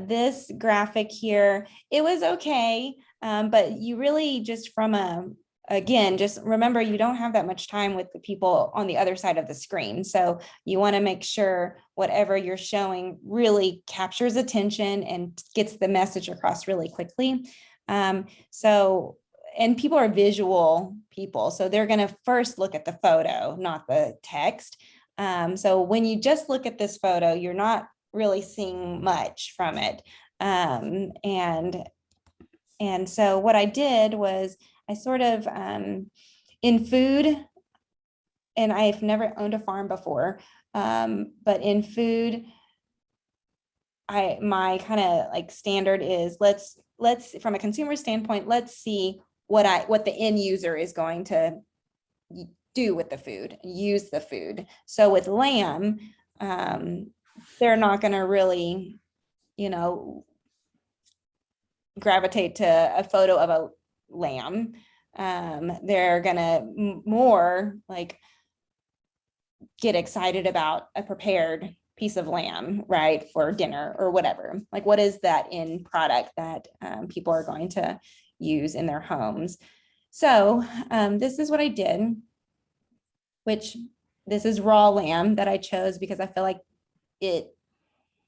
Speaker 2: This graphic here, it was okay. But you really just again, just remember you don't have that much time with the people on the other side of the screen. So you want to make sure whatever you're showing really captures attention and gets the message across really quickly. And people are visual people, so they're going to first look at the photo, not the text. So when you just look at this photo, you're not really seeing much from it. And so what I did was I sort of, in food, and I've never owned a farm before, but in food, my kind of like standard is let's from a consumer standpoint, let's see what the end user is going to do with the food, use the food. So with lamb, they're not going to really, gravitate to a photo of a lamb. They're going to more like get excited about a prepared piece of lamb, right, for dinner or whatever. Like, what is that end product that people are going to use in their homes? So this is what I did, which this is raw lamb that I chose because I feel like it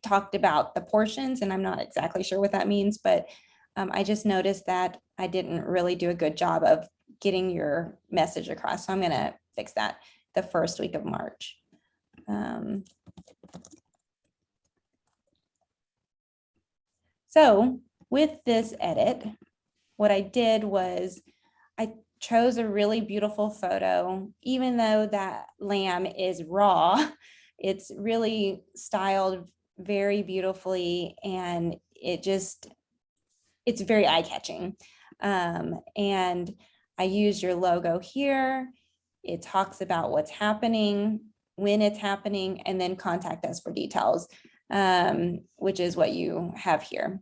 Speaker 2: talked about the portions, and I'm not exactly sure what that means, but I just noticed that I didn't really do a good job of getting your message across. So I'm going to fix that the first week of March. So with this edit, what I did was I chose a really beautiful photo. Even though that lamb is raw, it's really styled very beautifully, and it's very eye-catching. And I use your logo here. It talks about what's happening, when it's happening, and then contact us for details. which is what you have here.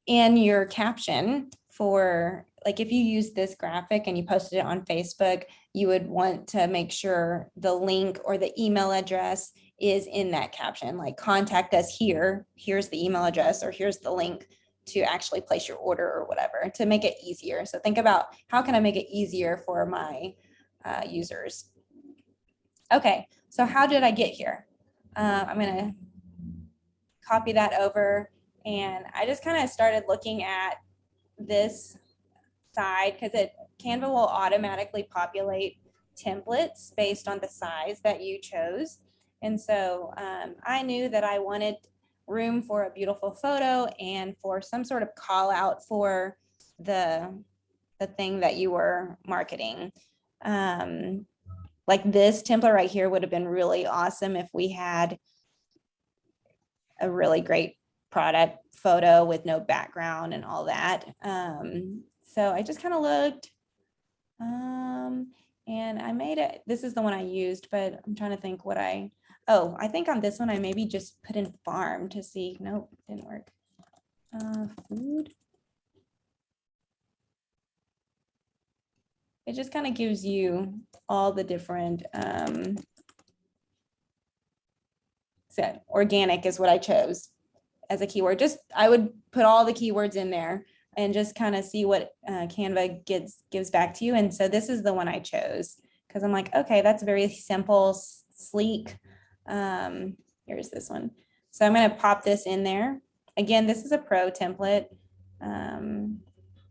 Speaker 2: In your caption for, like, if you use this graphic and you posted it on Facebook, you would want to make sure the link or the email address is in that caption, like contact us here, here's the email address, or here's the link to actually place your order or whatever, to make it easier. So think about, how can I make it easier for my users? Okay, so how did I get here? I'm gonna copy that over, and I just kind of started looking at this side, because Canva will automatically populate templates based on the size that you chose. And so I knew that I wanted room for a beautiful photo and for some sort of call out for the thing that you were marketing. Like this template right here would have been really awesome if we had a really great product photo with no background and all that. So I just kind of looked, and I made it. This is the one I used, but I'm trying to think what I think on this one, I maybe just put in farm to see. Nope, didn't work. Food. It just kind of gives you all the different, so organic is what I chose as a keyword. Just, I would put all the keywords in there and just kind of see what Canva gives back to you. And so this is the one I chose because I'm like, okay, that's very simple, sleek. Here's this one. So I'm going to pop this in there. Again, this is a pro template.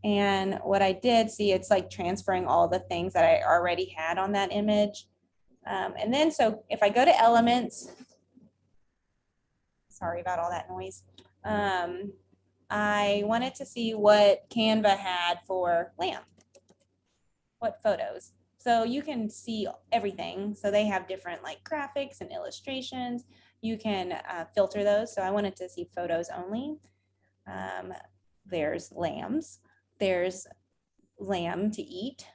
Speaker 2: And what I did see, it's like transferring all the things that I already had on that image. And then, so if I go to elements, sorry about all that noise. I wanted to see what Canva had for lamp, what photos. So you can see everything. So they have different like graphics and illustrations. You can filter those. So I wanted to see photos only. There's lambs. There's lamb to eat,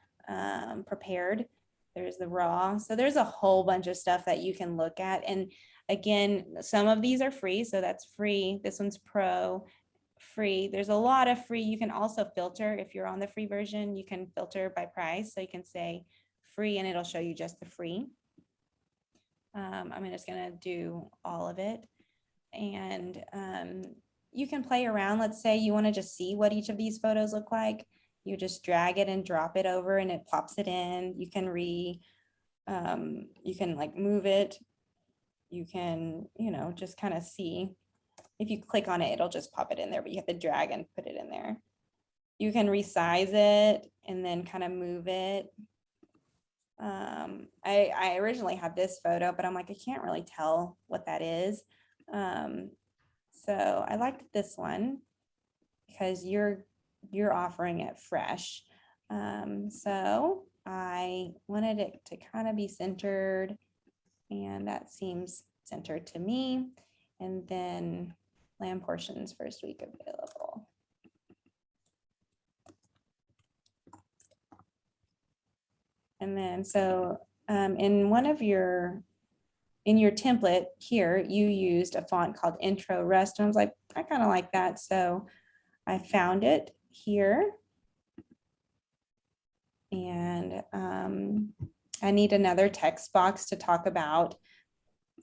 Speaker 2: prepared. There's the raw. So there's a whole bunch of stuff that you can look at. And again, some of these are free. So that's free. This one's pro, free. There's a lot of free. You can also filter. If you're on the free version, you can filter by price. So you can say free and it'll show you just the free. I'm just gonna do all of it. And you can play around. Let's say you want to just see what each of these photos look like. You just drag it and drop it over and it pops it in. You can you can like move it. You can, just kind of see. If you click on it, it'll just pop it in there, but you have to drag and put it in there. You can resize it and then kind of move it. I originally had this photo, but I'm like, I can't really tell what that is. So I liked this one because you're offering it fresh. So I wanted it to kind of be centered, and that seems centered to me. And then lamb portions first week available. And then so in one of in your template here, you used a font called Intro Rust. And I was like, I kind of like that. So I found it here. And I need another text box to talk about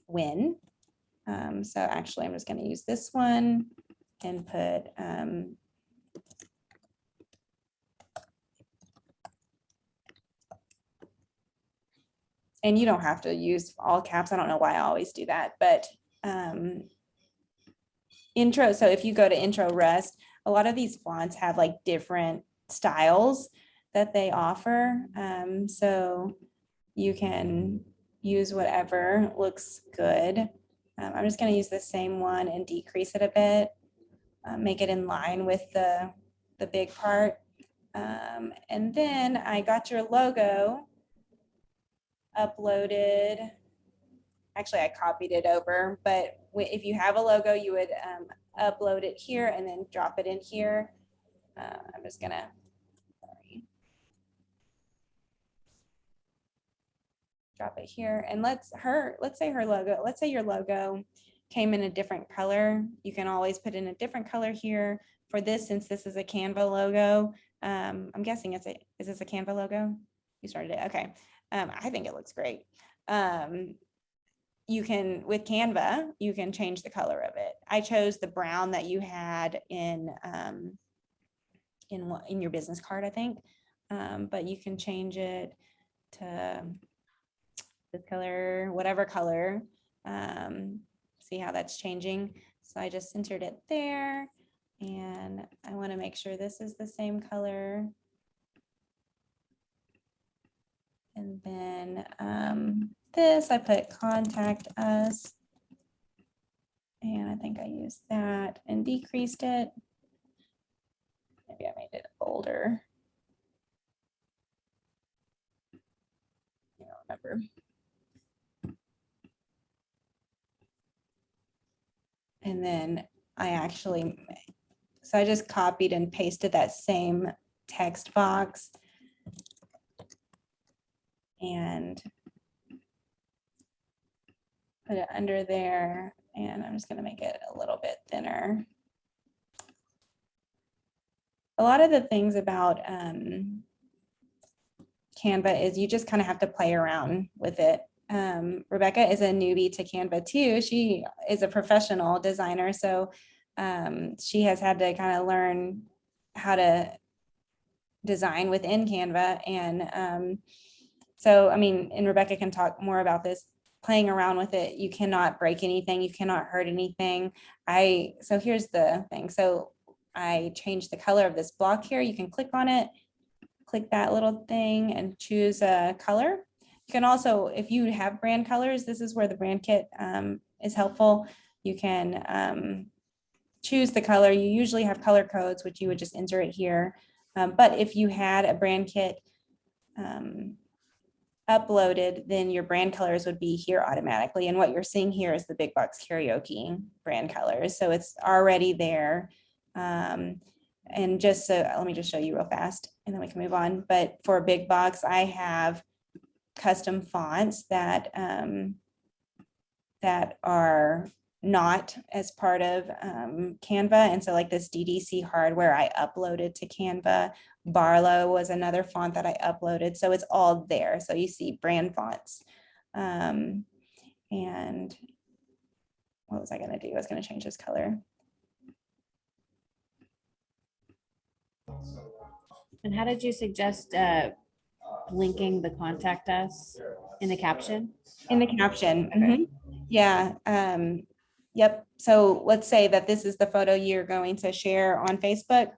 Speaker 2: when. So actually, I'm just going to use this one and put and you don't have to use all caps. I don't know why I always do that, but intro. So if you go to Intro Rust, a lot of these fonts have like different styles that they offer. So you can use whatever looks good. I'm just going to use the same one and decrease it a bit, make it in line with the big part. And then I got your logo uploaded. Actually, I copied it over, but if you have a logo, you would upload it here and then drop it in here. I'm just gonna, sorry. drop it here. And let's say your logo came in a different color. You can always put in a different color here for this, since this is a Canva logo. I'm guessing is this a Canva logo? You started it, okay. I think it looks great. You can, with Canva, you can change the color of it. I chose the brown that you had in your business card, I think. But you can change it to this color, whatever color. See how that's changing. So I just centered it there, and I want to make sure this is the same color. And then this, I put contact us. And I think I used that and decreased it. Maybe I made it bolder. I don't remember. And then I just copied and pasted that same text box and put it under there. And I'm just going to make it a little bit thinner. A lot of the things about Canva is you just kind of have to play around with it. Rebekah is a newbie to Canva too. She is a professional designer, so she has had to kind of learn how to design within Canva. And so, I mean, and Rebekah can talk more about this, playing around with it. You cannot break anything. You cannot hurt anything. So here's the thing. So I changed the color of this block here. You can click on it, click that little thing and choose a color. You can also, if you have brand colors, this is where the brand kit is helpful. You can choose the color. You usually have color codes, which you would just enter it here. But if you had a brand kit uploaded, then your brand colors would be here automatically. And what you're seeing here is the Big Box Karaoke brand colors. So it's already there. And just so, let me just show you real fast and then we can move on. But for Big Box, I have custom fonts that are not as part of Canva. And so like this DDC hardware I uploaded to Canva. Barlow was another font that I uploaded. So it's all there. So you see brand fonts. And what was I going to do? I was going to change this color.
Speaker 6: And how did you suggest linking the contact us in the caption?
Speaker 2: In the caption.
Speaker 6: Okay.
Speaker 2: Yeah. Yep. So let's say that this is the photo you're going to share on Facebook.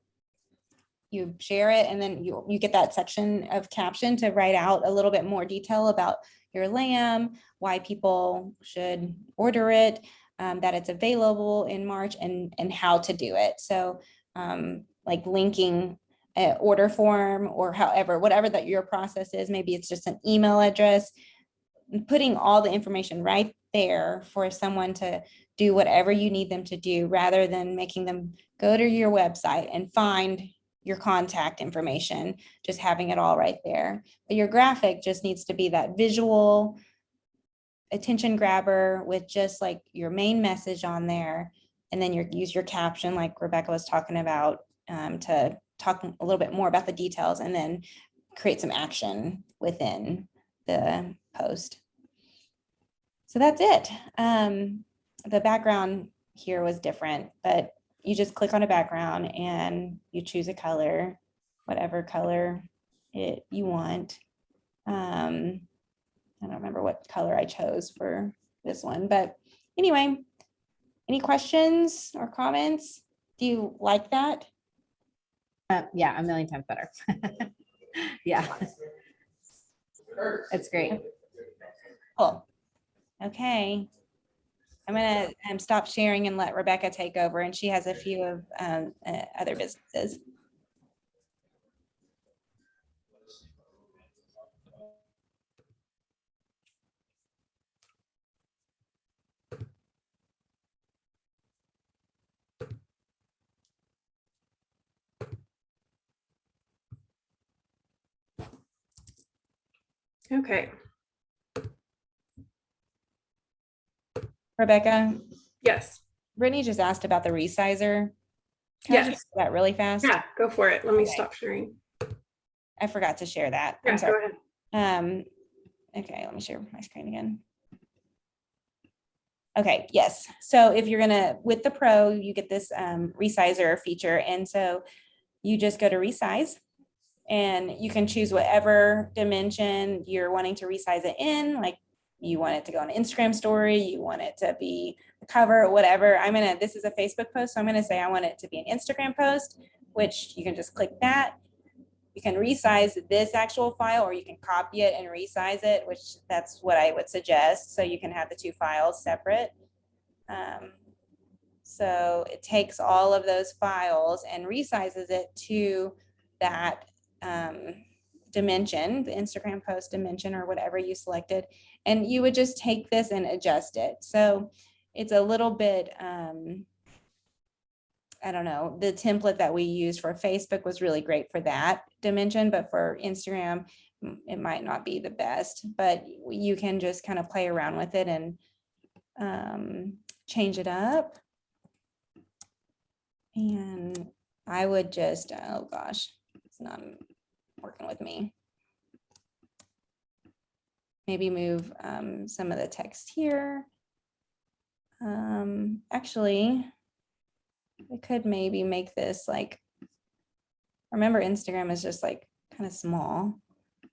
Speaker 2: You share it and then you get that section of caption to write out a little bit more detail about your lamb, why people should order it, that it's available in March, and how to do it. So like linking an order form or whatever that your process is, maybe it's just an email address, putting all the information right there for someone to do whatever you need them to do, rather than making them go to your website and find your contact information, just having it all right there. But your graphic just needs to be that visual attention grabber with just like your main message on there. And then use your caption like Rebekah was talking about to talk a little bit more about the details, and then create some action within the post. So that's it. The background here was different, but you just click on a background and you choose a color, whatever color you want. I don't remember what color I chose for this one, but anyway, any questions or comments? Do you like that?
Speaker 6: Yeah, a million times better. Yeah, it's great.
Speaker 2: Cool. Okay. I'm gonna stop sharing and let Rebekah take over, and she has a few of other businesses.
Speaker 3: Okay.
Speaker 2: Rebekah,
Speaker 3: Yes.
Speaker 2: Brittany just asked about the resizer. Can I
Speaker 3: Yes.
Speaker 2: just do that really fast?
Speaker 3: Yeah, go for it. Let me
Speaker 2: Okay.
Speaker 3: stop sharing.
Speaker 2: I forgot to share that.
Speaker 3: Yeah,
Speaker 2: I'm sorry.
Speaker 3: go ahead.
Speaker 2: Okay, let me share my screen again. Okay, yes. So if you're gonna, with the Pro, you get this resizer feature. And so you just go to resize and you can choose whatever dimension you're wanting to resize it in. Like you want it to go on an Instagram story, you want it to be the cover, whatever. This is a Facebook post, so I'm gonna say I want it to be an Instagram post, which you can just click that. You can resize this actual file, or you can copy it and resize it, which that's what I would suggest. So you can have the two files separate. So it takes all of those files and resizes it to that dimension, the Instagram post dimension or whatever you selected. And you would just take this and adjust it. So it's a little bit, I don't know, the template that we used for Facebook was really great for that dimension, but for Instagram, it might not be the best, but you can just kind of play around with it and change it up. And I would just, oh gosh, it's not working with me. Maybe move some of the text here. Actually, I could maybe make this like, remember Instagram is just like kind of small.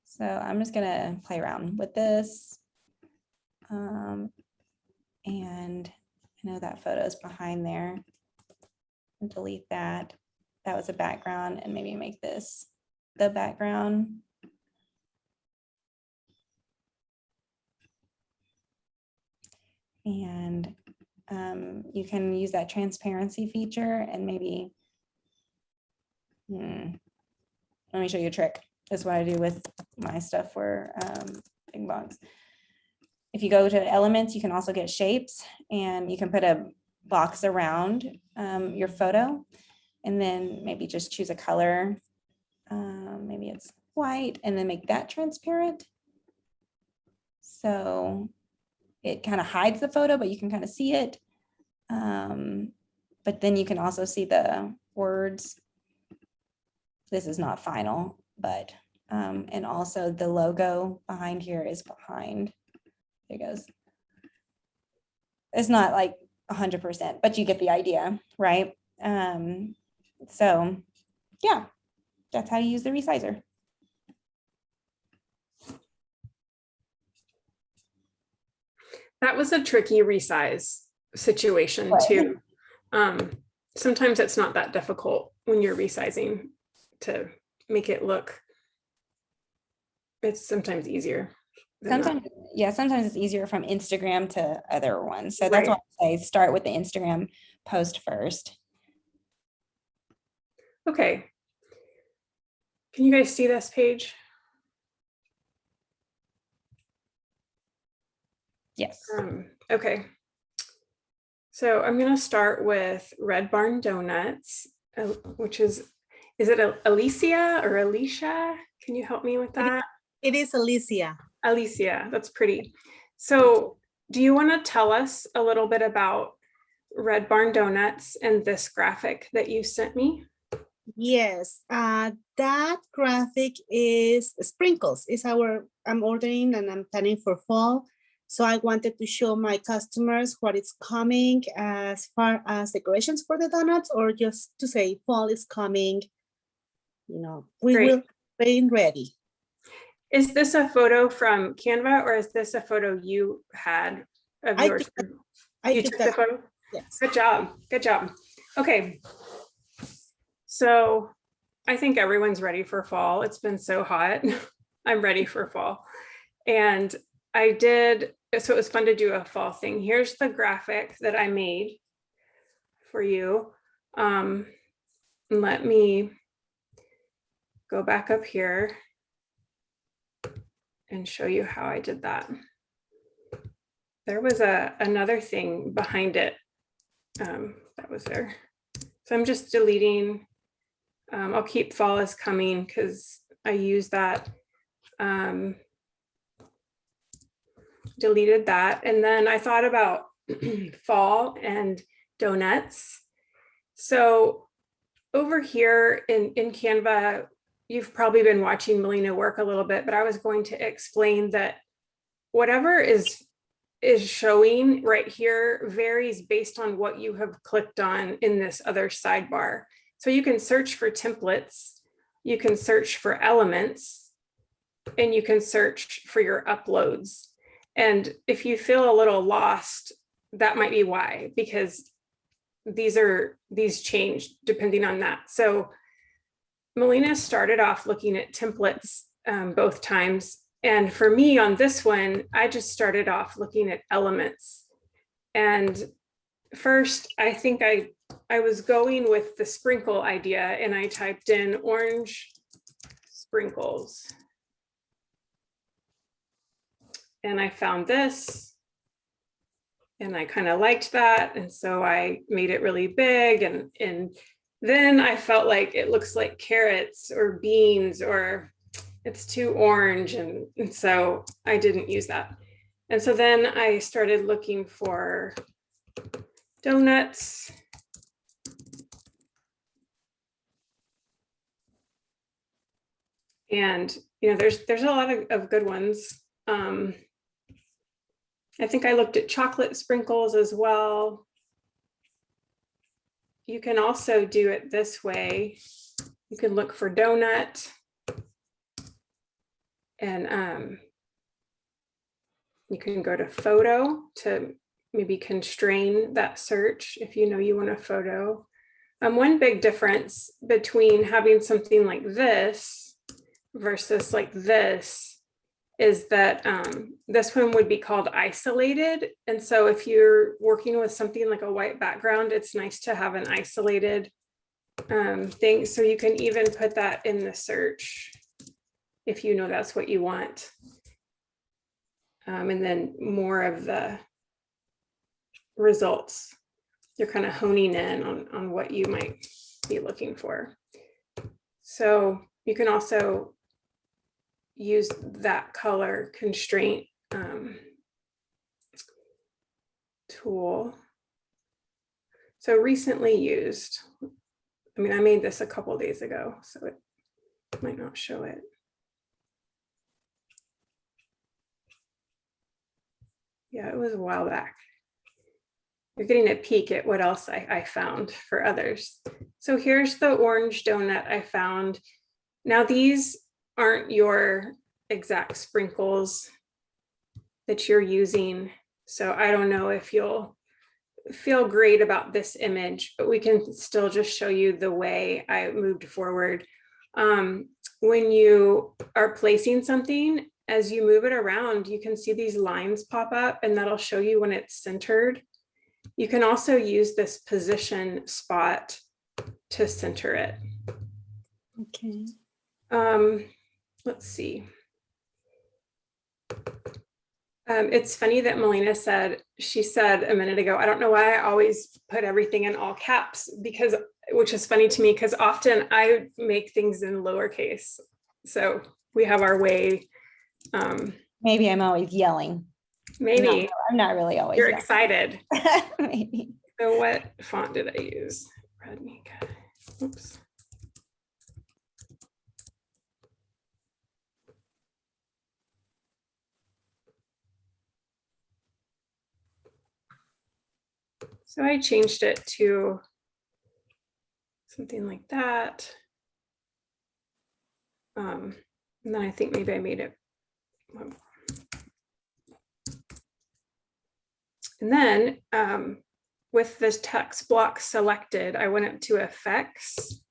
Speaker 2: So I'm just gonna play around with this. And I know that photo is behind there. And delete that. That was a background, and maybe make this the background. And you can use that transparency feature and maybe, let me show you a trick. That's what I do with my stuff for Big Box. If you go to elements, you can also get shapes, and you can put a box around your photo, and then maybe just choose a color. Maybe it's white, and then make that transparent. So it kind of hides the photo, but you can kind of see it. But then you can also see the words. This is not final, but, and also the logo behind here is behind. There it goes. It's not like 100%, but you get the idea, right? So yeah, that's how you use the resizer.
Speaker 3: That was a tricky resize situation too. Sometimes it's not that difficult when you're resizing to make it look, it's sometimes easier.
Speaker 2: Sometimes, yeah, sometimes it's easier from Instagram to other ones. So that's why I say start with the Instagram post first.
Speaker 3: Okay. Can you guys see this page?
Speaker 2: Yes.
Speaker 3: Okay. So I'm going to start with Red Barn Donuts, which is it Alicia or Alicia? Can you help me with that?
Speaker 5: It is Alicia.
Speaker 3: Alicia, that's pretty. So do you want to tell us a little bit about Red Barn Donuts and this graphic that you sent me?
Speaker 5: Yes, that graphic is sprinkles. It's I'm ordering and I'm planning for fall. So I wanted to show my customers what is coming as far as decorations for the donuts, or just to say fall is coming. You know, we will be ready.
Speaker 3: Is this a photo from Canva, or is this a photo you had of yours?
Speaker 5: I took
Speaker 3: the photo?
Speaker 5: Yes.
Speaker 3: Good job. Good job. Okay. So I think everyone's ready for fall. It's been so hot. I'm ready for fall. And so it was fun to do a fall thing. Here's the graphic that I made for you. Let me go back up here and show you how I did that. There was another thing behind it that was there. So I'm just deleting. I'll keep fall is coming because I use that. Deleted that. And then I thought about fall and donuts. So over here in Canva, you've probably been watching Mailena work a little bit, but I was going to explain that whatever is showing right here varies based on what you have clicked on in this other sidebar. So you can search for templates, you can search for elements, and you can search for your uploads. And if you feel a little lost, that might be why, because these change depending on that. So Mailena started off looking at templates both times. And for me on this one, I just started off looking at elements. And first, I think I was going with the sprinkle idea, and I typed in orange sprinkles. And I found this, and I kind of liked that. And so I made it really big. And then I felt like it looks like carrots or beans, or it's too orange. And so I didn't use that. And so then I started looking for donuts. And, you know, there's a lot of good ones. I think I looked at chocolate sprinkles as well. You can also do it this way. You can look for donut, and you can go to photo to maybe constrain that search if you know you want a photo. One big difference between having something like this versus like this is that this one would be called isolated. And so if you're working with something like a white background, it's nice to have an isolated thing. So you can even put that in the search if you know that's what you want. And then more of the results, you're kind of honing in on what you might be looking for. So you can also use that color constraint tool. So recently used, I mean, I made this a couple days ago, so it might not show it. Yeah, it was a while back. You're getting a peek at what else I found for others. So here's the orange donut I found. Now these aren't your exact sprinkles that you're using. So I don't know if you'll feel great about this image, but we can still just show you the way I moved forward. When you are placing something, as you move it around, you can see these lines pop up, and that'll show you when it's centered. You can also use this position spot to center it.
Speaker 5: Okay.
Speaker 3: Let's see. It's funny that Mailena said, she said a minute ago, I don't know why I always put everything in all caps, because, which is funny to me, because often I make things in lowercase. So we have our way.
Speaker 2: Maybe I'm always yelling.
Speaker 3: Maybe.
Speaker 2: I'm not really always
Speaker 3: You're
Speaker 2: yelling.
Speaker 3: excited.
Speaker 2: Maybe.
Speaker 3: So what font did I use? Rebekah. Oops. So I changed it to something like that. And then I think maybe I made it. And then with this text block selected, I went up to effects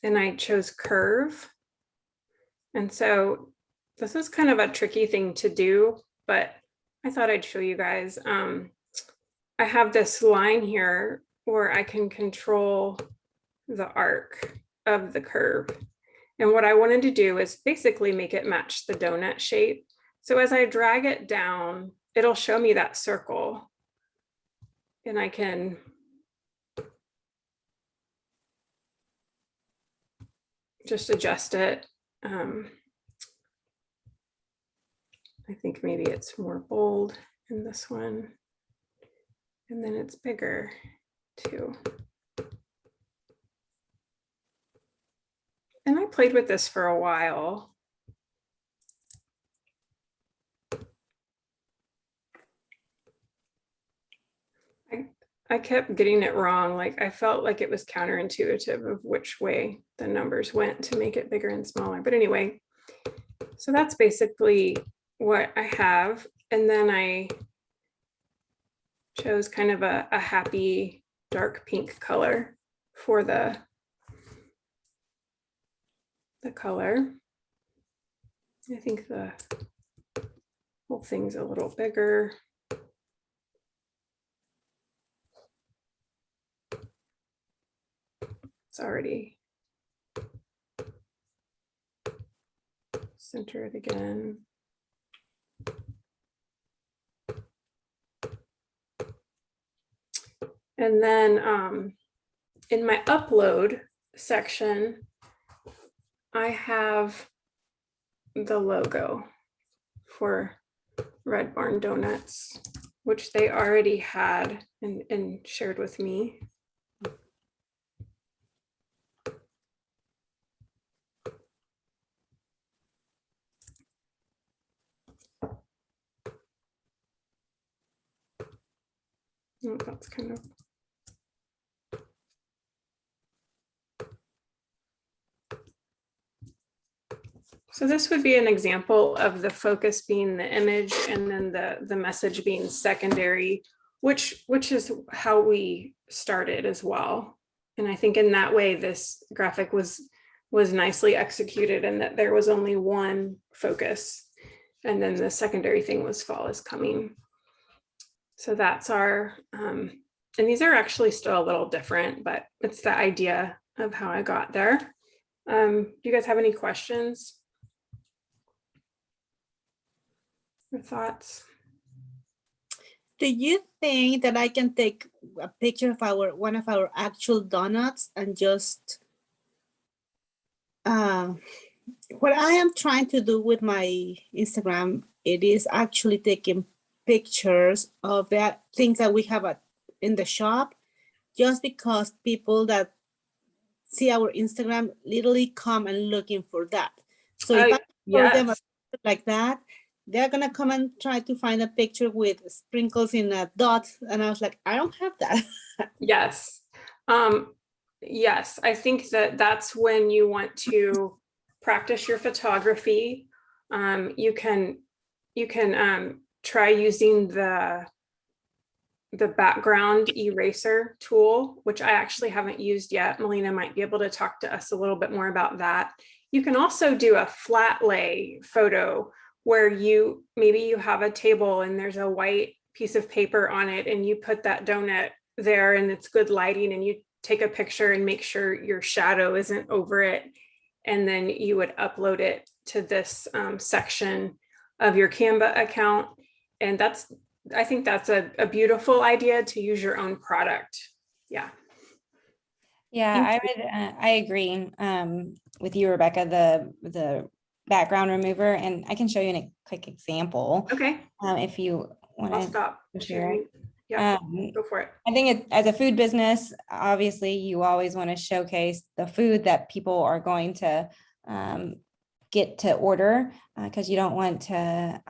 Speaker 3: and I chose curve. And so this is kind of a tricky thing to do, but I thought I'd show you guys. I have this line here where I can control the arc of the curve. And what I wanted to do is basically make it match the donut shape. So as I drag it down, it'll show me that circle. And I can just adjust it. I think maybe it's more bold in this one. And then it's bigger too. And I played with this for a while. I kept getting it wrong. Like I felt like it was counterintuitive of which way the numbers went to make it bigger and smaller. But anyway, so that's basically what I have. And then I chose kind of a happy dark pink color for the color. I think the whole thing's a little bigger. It's already centered again. And then in my upload section, I have the logo for Red Barn Donuts, which they already had and shared with me. Oh, that's kind of. So this would be an example of the focus being the image and then the message being secondary, which is how we started as well. And I think in that way, this graphic was nicely executed and that there was only one focus. And then the secondary thing was fall is coming. So that's our, and these are actually still a little different, but it's the idea of how I got there. Do you guys have any questions or thoughts?
Speaker 5: Do you think that I can take a picture of one of our actual donuts and just what I am trying to do with my Instagram, it is actually taking pictures of that things that we have in the shop, just because people that see our Instagram literally come and looking for that. So if I show them like that, they're gonna come and try to find a picture with sprinkles in a dot. And I was like, I don't have that.
Speaker 3: Yes. Yes, I think that's when you want to practice your photography. You can try using the background eraser tool, which I actually haven't used yet. Mailena might be able to talk to us a little bit more about that. You can also do a flat lay photo where maybe you have a table and there's a white piece of paper on it and you put that donut there and it's good lighting and you take a picture and make sure your shadow isn't over it. And then you would upload it to this section of your Canva account. And I think that's a beautiful idea to use your own product. Yeah.
Speaker 2: Yeah, I agree with you, Rebekah, the background remover, and I can show you a quick example.
Speaker 3: Okay.
Speaker 2: If you want
Speaker 3: I'll
Speaker 2: to
Speaker 3: stop
Speaker 2: share.
Speaker 3: Yeah, go for it.
Speaker 2: I think as a food business, obviously you always want to showcase the food that people are going to get to order because you don't want to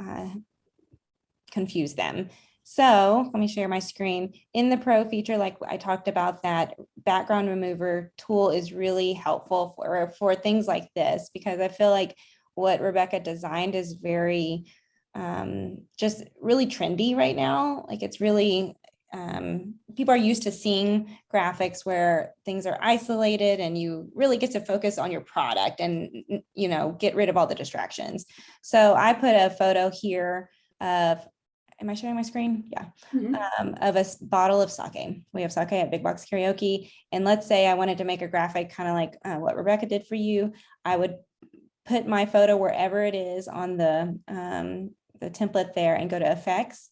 Speaker 2: confuse them. So let me share my screen. In the Pro feature, like I talked about, that background remover tool is really helpful for things like this, because I feel like what Rebekah designed is very just really trendy right now. Like it's really, people are used to seeing graphics where things are isolated and you really get to focus on your product and, get rid of all the distractions. So I put a photo here of, am I showing my screen? Yeah.
Speaker 3: Mm-hmm.
Speaker 2: Of a bottle of sake. We have sake at Big Box Karaoke. And let's say I wanted to make a graphic kind of like what Rebekah did for you. I would put my photo wherever it is on the template there and go to effects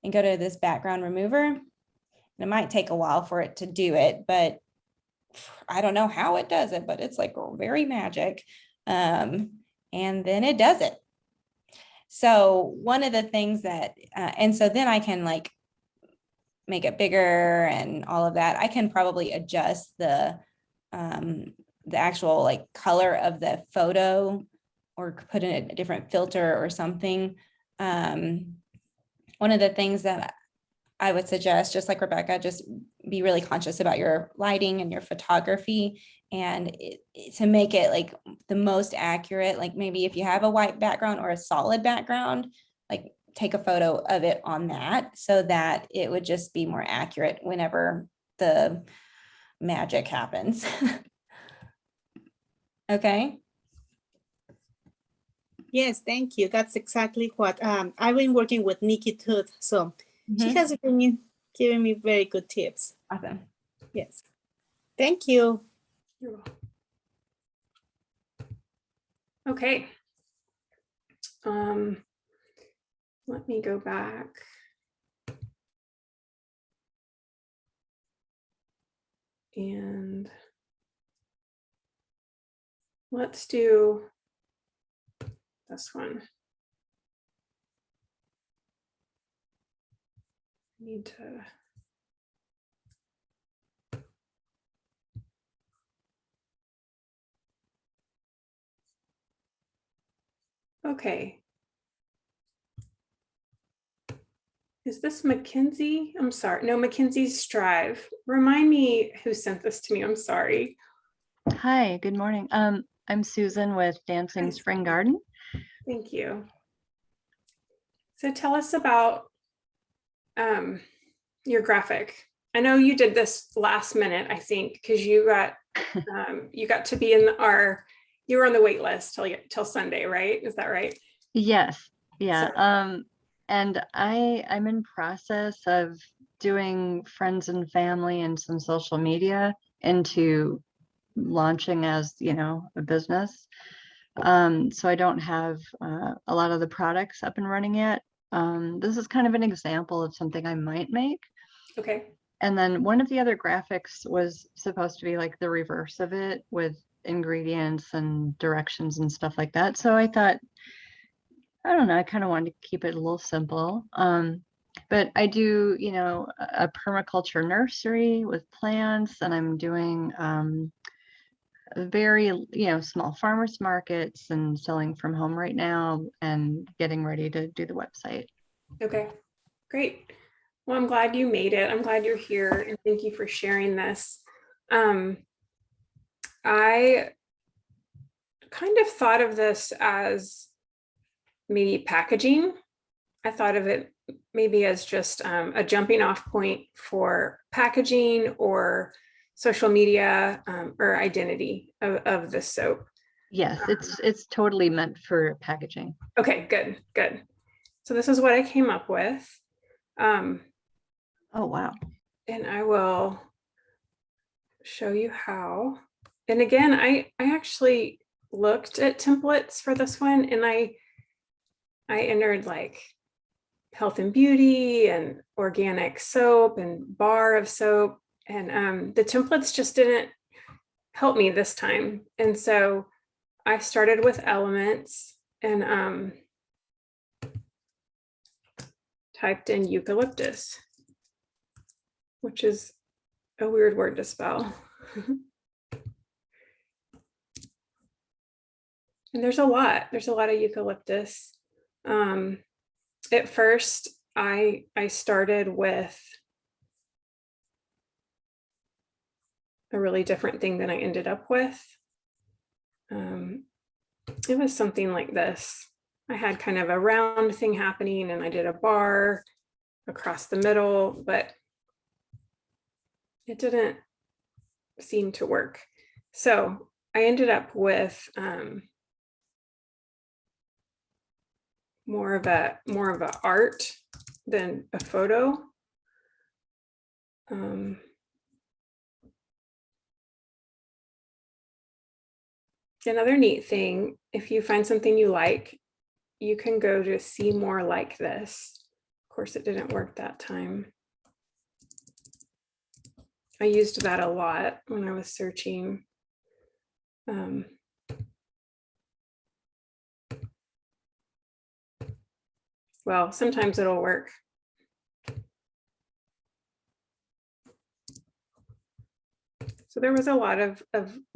Speaker 2: and go to this background remover. And it might take a while for it to do it, but I don't know how it does it, but it's like very magic. And then it does it. So one of the things that, and so then I can like make it bigger and all of that. I can probably adjust the actual like color of the photo or put in a different filter or something. One of the things that I would suggest, just like Rebekah, just be really conscious about your lighting and your photography, and to make it like the most accurate, like maybe if you have a white background or a solid background, like take a photo of it on that so that it would just be more accurate whenever the magic happens. Okay.
Speaker 5: Yes, thank you. That's exactly what I've been working with Nikki Tooth. So she has been giving me very good tips.
Speaker 2: Awesome.
Speaker 5: Yes. Thank you.
Speaker 3: You're welcome. Okay. Let me go back. And let's do this one. I need to. Okay. Is this Mackenzie? I'm sorry. No, Mackenzie's Strive. Remind me who sent this to me. I'm sorry.
Speaker 7: Hi, good morning. I'm Susan with Dancing
Speaker 3: Hi.
Speaker 7: Spring Garden.
Speaker 3: Thank you. So tell us about your graphic. I know you did this last minute, I think, because you got to be in you were on the wait list till Sunday, right? Is that right?
Speaker 7: Yes, yeah.
Speaker 3: So,
Speaker 7: And I'm in process of doing friends and family and some social media into launching as, you know, a business. So I don't have a lot of the products up and running yet. This is kind of an example of something I might make.
Speaker 3: okay.
Speaker 7: And then one of the other graphics was supposed to be like the reverse of it with ingredients and directions and stuff like that. So I thought, I don't know, I kind of wanted to keep it a little simple. But I do, you know, a permaculture nursery with plants, and I'm doing very, you know, small farmers markets and selling from home right now and getting ready to do the website.
Speaker 3: Okay, great. Well, I'm glad you made it. I'm glad you're here, and thank you for sharing this. I kind of thought of this as maybe packaging. I thought of it maybe as just a jumping off point for packaging or social media or identity of the soap.
Speaker 7: Yes, it's totally meant for packaging.
Speaker 3: Okay, good, good. So this is what I came up with.
Speaker 7: Oh, wow.
Speaker 3: And I will show you how. And again, I actually looked at templates for this one, and I entered like health and beauty and organic soap and bar of soap, and the templates just didn't help me this time. And so I started with elements and typed in eucalyptus, which is a weird word to spell. And there's a lot of eucalyptus. At first, I started with a really different thing than I ended up with. It was something like this. I had kind of a round thing happening, and I did a bar across the middle, but it didn't seem to work. So I ended up with more of a art than a photo. Another neat thing, if you find something you like, you can go to see more like this. Of course, it didn't work that time. I used that a lot when I was searching. Well, sometimes it'll work. So there was a lot of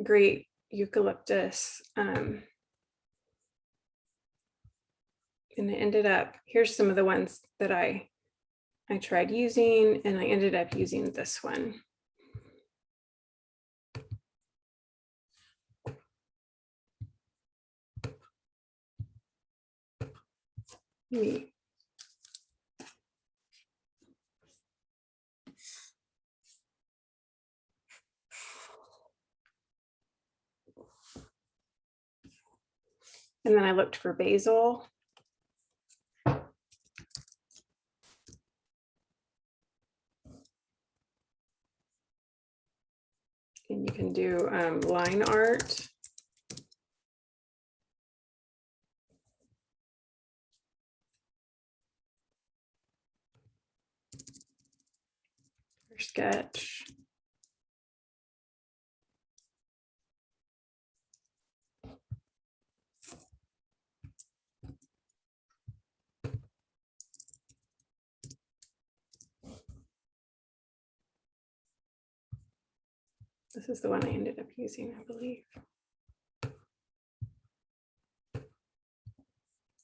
Speaker 3: great eucalyptus. And I ended up, here's some of the ones that I tried using, and I ended up using this one. Maybe. And then I looked for basil. And you can do line art. Or sketch. This is the one I ended up using, I believe.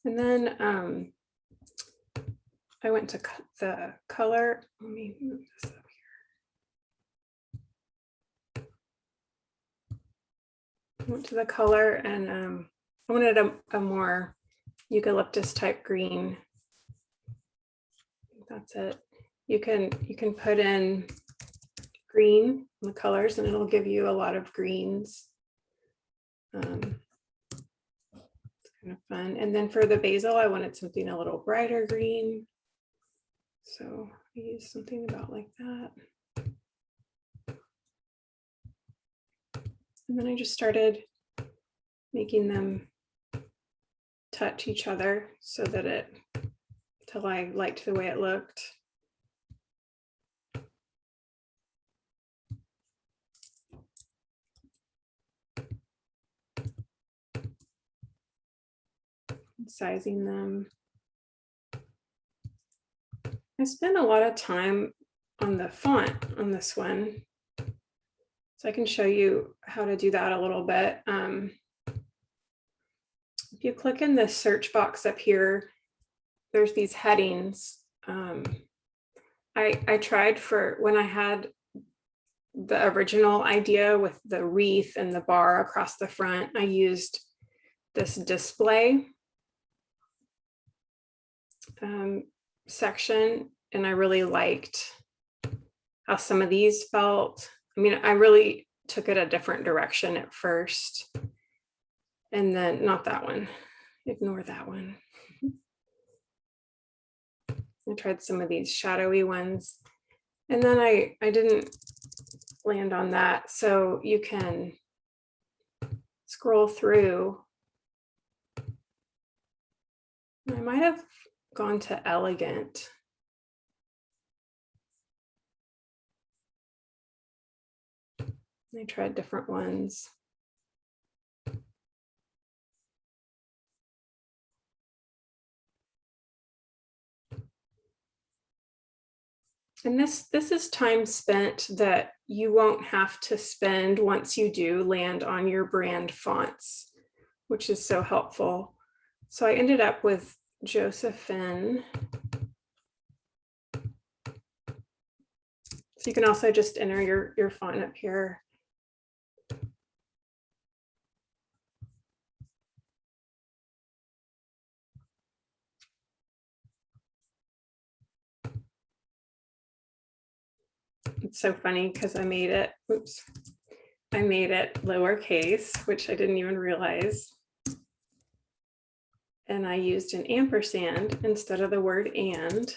Speaker 3: And then I went to cut the color. Let me move this up here. I went to the color, and I wanted a more eucalyptus type green. That's it. You can put in green in the colors, and it'll give you a lot of greens. It's kind of fun. And then for the basil, I wanted something a little brighter green. So I used something about like that. And then I just started making them touch each other so that till I liked the way it looked. Sizing them. I spent a lot of time on the font on this one, so I can show you how to do that a little bit. If you click in the search box up here, there's these headings. I tried for when I had the original idea with the wreath and the bar across the front, I used this display section, and I really liked how some of these felt. I mean, I really took it a different direction at first, and then not that one, ignore that one. I tried some of these shadowy ones, and then I didn't land on that. So you can scroll through. I might have gone to elegant. I tried different ones. And this is time spent that you won't have to spend once you do land on your brand fonts, which is so helpful. So I ended up with Josephine. So you can also just enter your font up here. It's so funny because I made it, oops, I made it lowercase, which I didn't even realize. And I used an ampersand instead of the word and.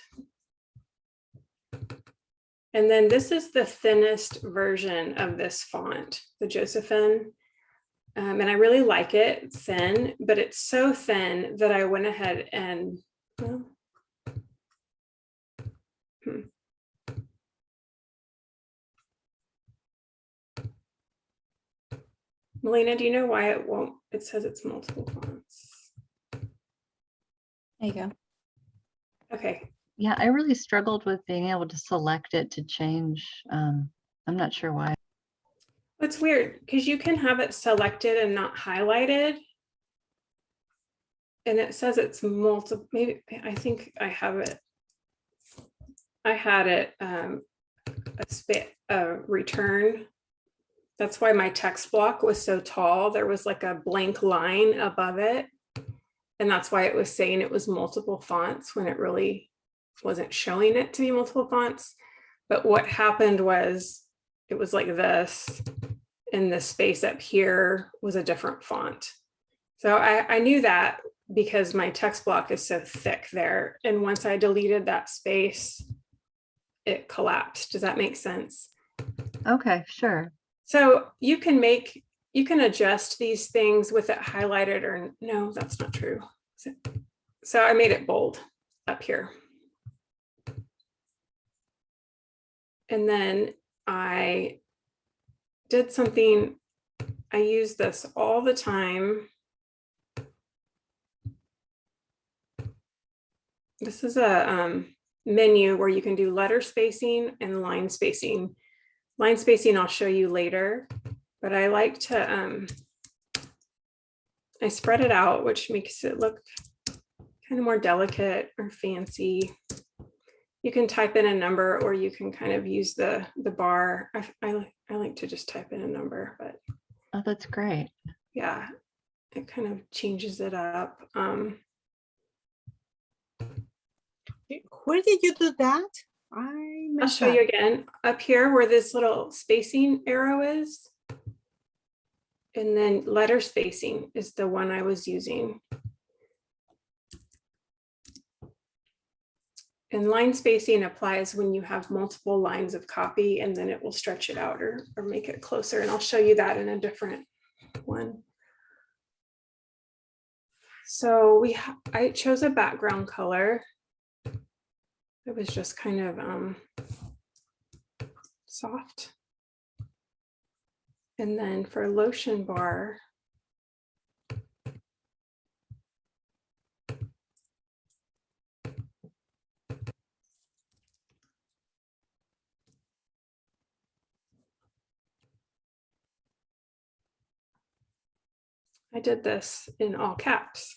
Speaker 3: And then this is the thinnest version of this font, the Josephine. And I really like it thin, but it's so thin that I went ahead and, well, Mailena, do you know why it won't? It says it's multiple fonts.
Speaker 2: There you go.
Speaker 3: Okay.
Speaker 7: Yeah, I really struggled with being able to select it to change. I'm not sure why.
Speaker 3: It's weird because you can have it selected and not highlighted. And it says it's multiple, maybe I think I have it. I had it a return. That's why my text block was so tall. There was like a blank line above it. And that's why it was saying it was multiple fonts when it really wasn't showing it to be multiple fonts. But what happened was it was like this, and the space up here was a different font. So I knew that because my text block is so thick there. And once I deleted that space, it collapsed. Does that make sense?
Speaker 7: Okay, sure.
Speaker 3: So you can adjust these things with it highlighted, or no, that's not true. So I made it bold up here. And then I did something, I use this all the time. This is a menu where you can do letter spacing and line spacing. Line spacing I'll show you later, but I like to, I spread it out, which makes it look kind of more delicate or fancy. You can type in a number, or you can kind of use the bar. I like to just type in a number, but
Speaker 7: Oh, that's great.
Speaker 3: yeah, it kind of changes it up.
Speaker 5: Where did you do that?
Speaker 3: I'll show you again up here where this little spacing arrow is. And then letter spacing is the one I was using. And line spacing applies when you have multiple lines of copy, and then it will stretch it out or make it closer. And I'll show you that in a different one. So I chose a background color. It was just kind of soft. And then for lotion bar, I did this in all caps.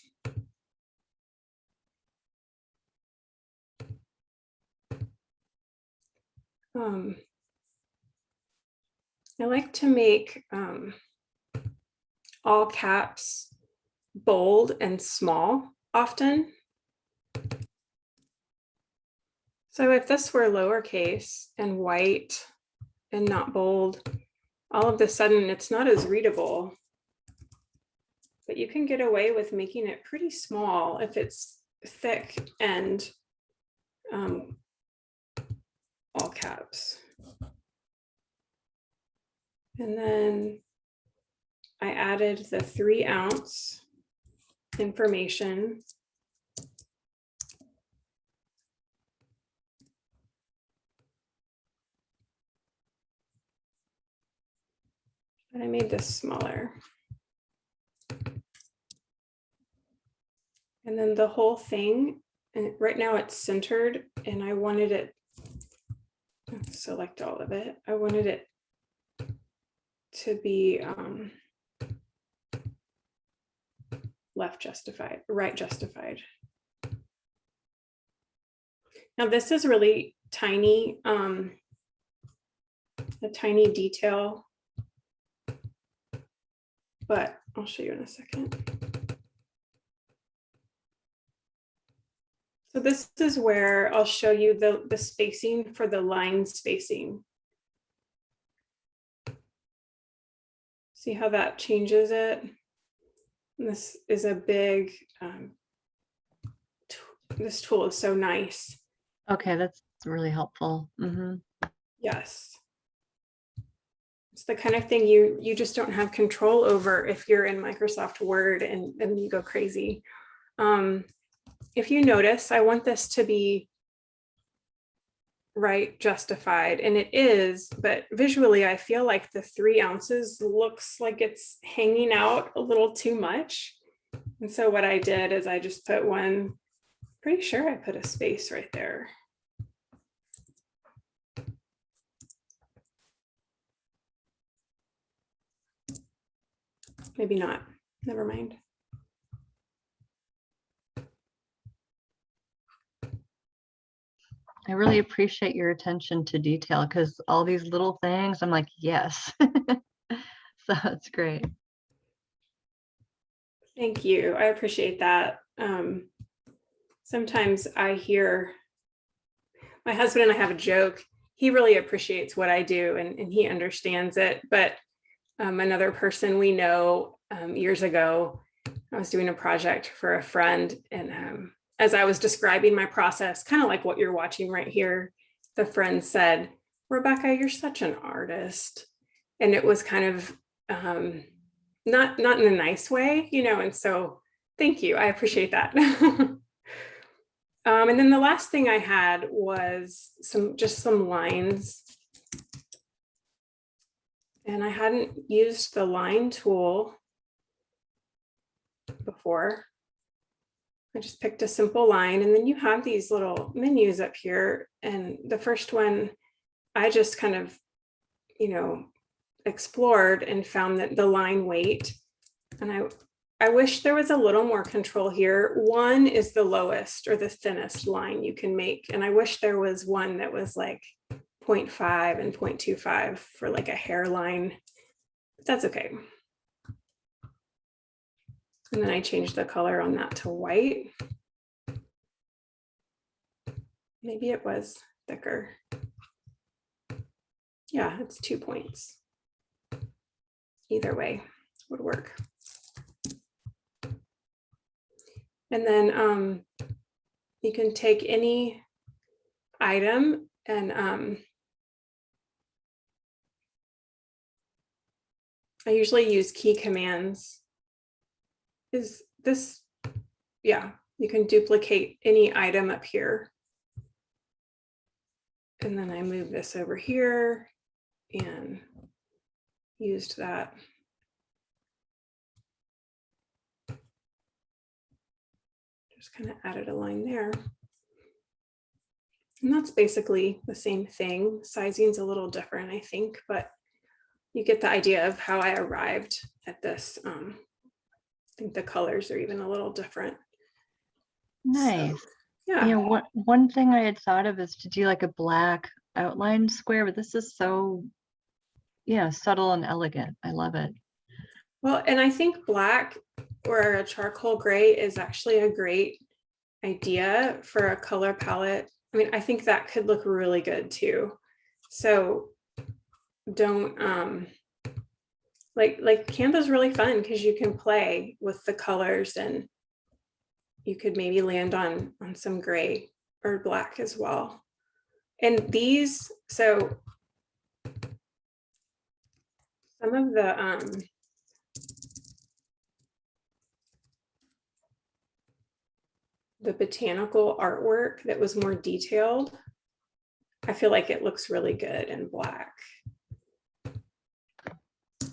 Speaker 3: I like to make all caps bold and small often. So if this were lowercase and white and not bold, all of a sudden it's not as readable. But you can get away with making it pretty small if it's thick and all caps. And then I added the 3 ounce information. And I made this smaller. And then the whole thing, and right now it's centered, and I wanted it, select all of it. I wanted it to be left justified, right justified. Now this is really tiny, a tiny detail, but I'll show you in a second. So this is where I'll show you the spacing for the line spacing. See how that changes it? And this is a big, this tool is so nice.
Speaker 7: Okay, that's really helpful. Mm-hmm.
Speaker 3: Yes. It's the kind of thing you just don't have control over if you're in Microsoft Word and you go crazy. If you notice, I want this to be right justified, and it is, but visually I feel like the 3 ounces looks like it's hanging out a little too much. And so what I did is I just put one, pretty sure I put a space right there. maybe not. Never mind.
Speaker 7: I really appreciate your attention to detail because all these little things, I'm like, yes. So it's great.
Speaker 3: Thank you. I appreciate that. Sometimes I hear my husband and I have a joke. He really appreciates what I do and he understands it. But another person we know years ago, I was doing a project for a friend, and as I was describing my process, kind of like what you're watching right here, the friend said, "Rebekah, you're such an artist." And it was kind of not in a nice way, you know, and so thank you. I appreciate that. And then the last thing I had was just some lines. And I hadn't used the line tool before. I just picked a simple line, and then you have these little menus up here. And the first one, I just kind of, you know, explored and found that the line weight, and I wish there was a little more control here. 1 is the lowest or the thinnest line you can make. And I wish there was one that was like 0.5 and 0.25 for like a hairline. But that's okay. And then I changed the color on that to white. Maybe it was thicker. Yeah, it's 2 points. Either way would work. And then you can take any item and I usually use key commands. Is this, yeah, you can duplicate any item up here. And then I move this over here and used that. Just kind of added a line there. And that's basically the same thing. Sizing's a little different, I think, but you get the idea of how I arrived at this. I think the colors are even a little different.
Speaker 7: Nice.
Speaker 3: So, yeah.
Speaker 7: You know, one thing I had thought of is to do like a black outline square, but this is so, yeah, subtle and elegant. I love it.
Speaker 3: Well, and I think black or a charcoal gray is actually a great idea for a color palette. I mean, I think that could look really good too. So don't like Canva's really fun because you can play with the colors and you could maybe land on some gray or black as well. And these, so some of the botanical artwork that was more detailed, I feel like it looks really good in black.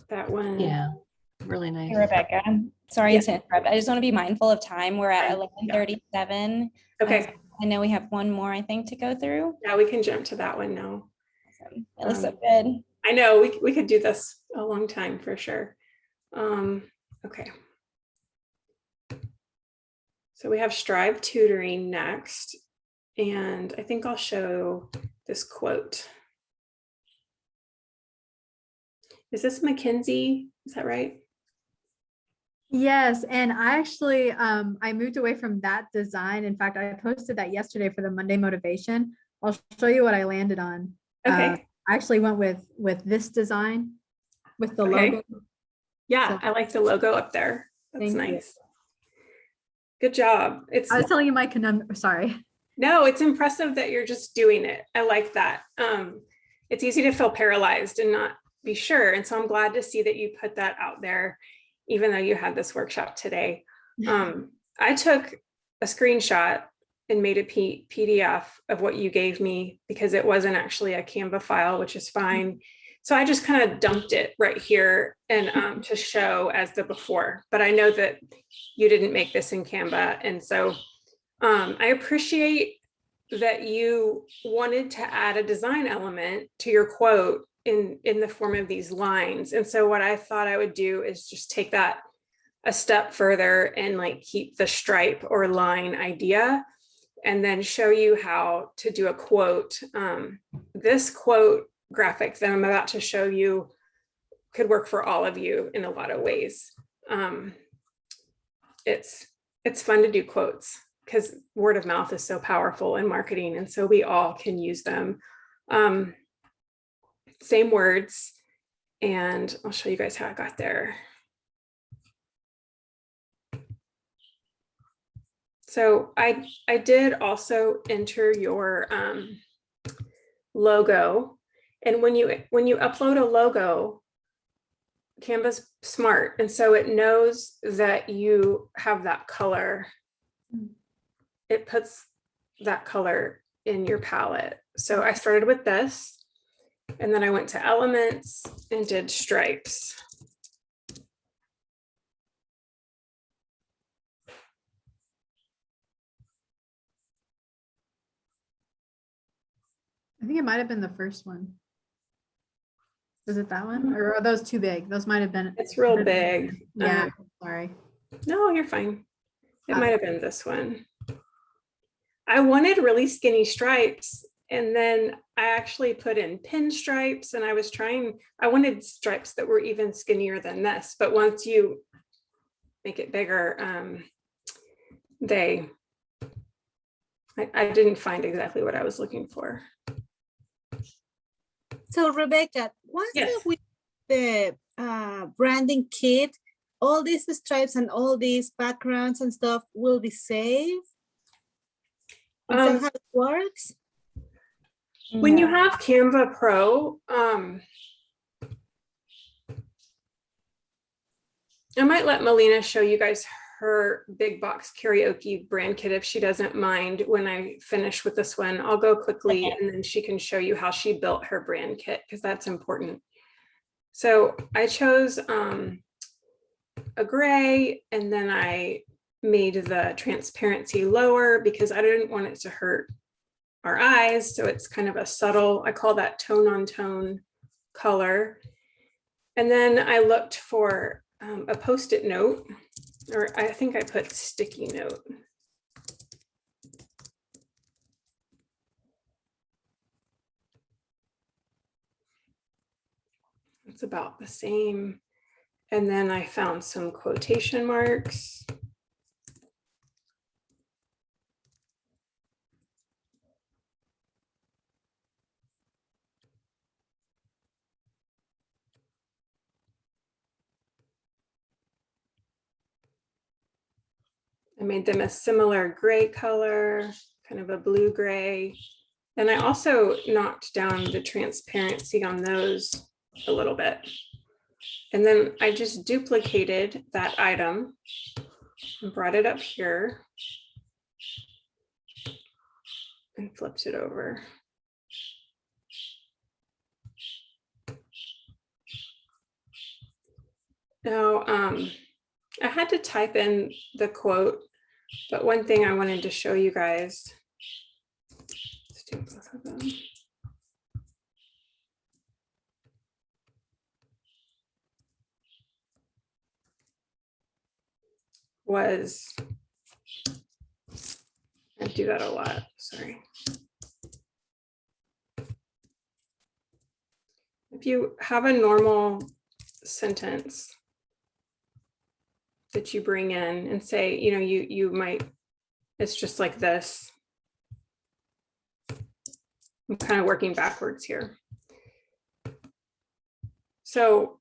Speaker 3: That one.
Speaker 7: Yeah, really nice.
Speaker 2: Hey, Rebekah, sorry
Speaker 3: Yeah.
Speaker 2: to interrupt. I just want to be mindful of time. We're at
Speaker 3: Fine.
Speaker 2: 11:37.
Speaker 3: Okay.
Speaker 2: I know we have one more, I think, to go through.
Speaker 3: Yeah, we can jump to that one now.
Speaker 2: Awesome. It looks so good.
Speaker 3: I know we could do this a long time for sure. Okay. So we have Strive Tutoring next, and I think I'll show this quote. Is this Mackenzie? Is that right?
Speaker 8: Yes, and I actually I moved away from that design. In fact, I posted that yesterday for the Monday motivation. I'll show you what I landed on.
Speaker 3: Okay.
Speaker 8: I actually went with this design with the
Speaker 3: Okay.
Speaker 8: logo.
Speaker 3: Yeah,
Speaker 8: So-
Speaker 3: I like the logo up there. That's
Speaker 8: Thank you.
Speaker 3: nice. Good job. It's
Speaker 8: I was telling you my conundrum. Sorry.
Speaker 3: no, it's impressive that you're just doing it. I like that. It's easy to feel paralyzed and not be sure. And so I'm glad to see that you put that out there, even though you had this workshop today. I took a screenshot and made a PDF of what you gave me because it wasn't actually a Canva file, which is fine. So I just kind of dumped it right here and to show as the before, but I know that you didn't make this in Canva. And so I appreciate that you wanted to add a design element to your quote in the form of these lines. And so what I thought I would do is just take that a step further and like keep the stripe or line idea, and then show you how to do a quote. This quote graphic that I'm about to show you could work for all of you in a lot of ways. It's fun to do quotes because word of mouth is so powerful in marketing, and so we all can use them. Same words, and I'll show you guys how I got there. So I did also enter your logo, and when you upload a logo, Canva's smart, and so it knows that you have that color. It puts that color in your palette. So I started with this, and then I went to elements and did stripes.
Speaker 8: I think it might have been the first one. Was it that one? Or are those too big? Those might have been.
Speaker 3: It's real big.
Speaker 8: Yeah, sorry.
Speaker 3: No, you're fine. It might have been this one. I wanted really skinny stripes, and then I actually put in pin stripes, and I wanted stripes that were even skinnier than this. But once you make it bigger, I didn't find exactly what I was looking for.
Speaker 5: So Rebekah, once
Speaker 3: Yes.
Speaker 5: with the branding kit, all these stripes and all these backgrounds and stuff will be saved? Is that how it works?
Speaker 3: When you have Canva Pro, I might let Mailena show you guys her big box karaoke brand kit if she doesn't mind. When I finish with this one, I'll go quickly, and then she can show you how she built her brand kit, because that's important. So I chose a gray, and then I made the transparency lower because I didn't want it to hurt our eyes. So it's kind of a subtle, I call that tone on tone color. And then I looked for a Post-it note, or I think I put sticky note. It's about the same. And then I found some quotation marks. I made them a similar gray color, kind of a blue gray. And I also knocked down the transparency on those a little bit. And then I just duplicated that item and brought it up here and flipped it over. Now, I had to type in the quote, but one thing I wanted to show you guys, let's do both of them. Was, I do that a lot, sorry. If you have a normal sentence that you bring in and say, you know, you might, it's just like this. I'm kind of working backwards here. So,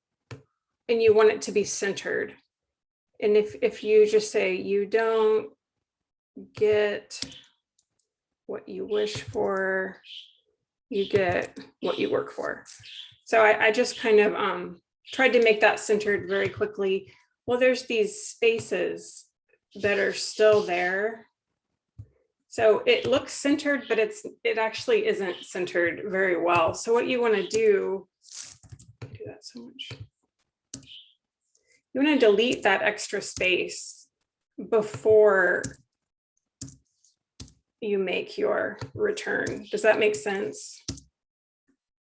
Speaker 3: and you want it to be centered. And if you just say, you don't get what you wish for, you get what you work for. So I just kind of tried to make that centered very quickly. Well, there's these spaces that are still there. So it looks centered, but it actually isn't centered very well. So what you want to do, I do that so much. You want to delete that extra space before you make your return. Does that make sense?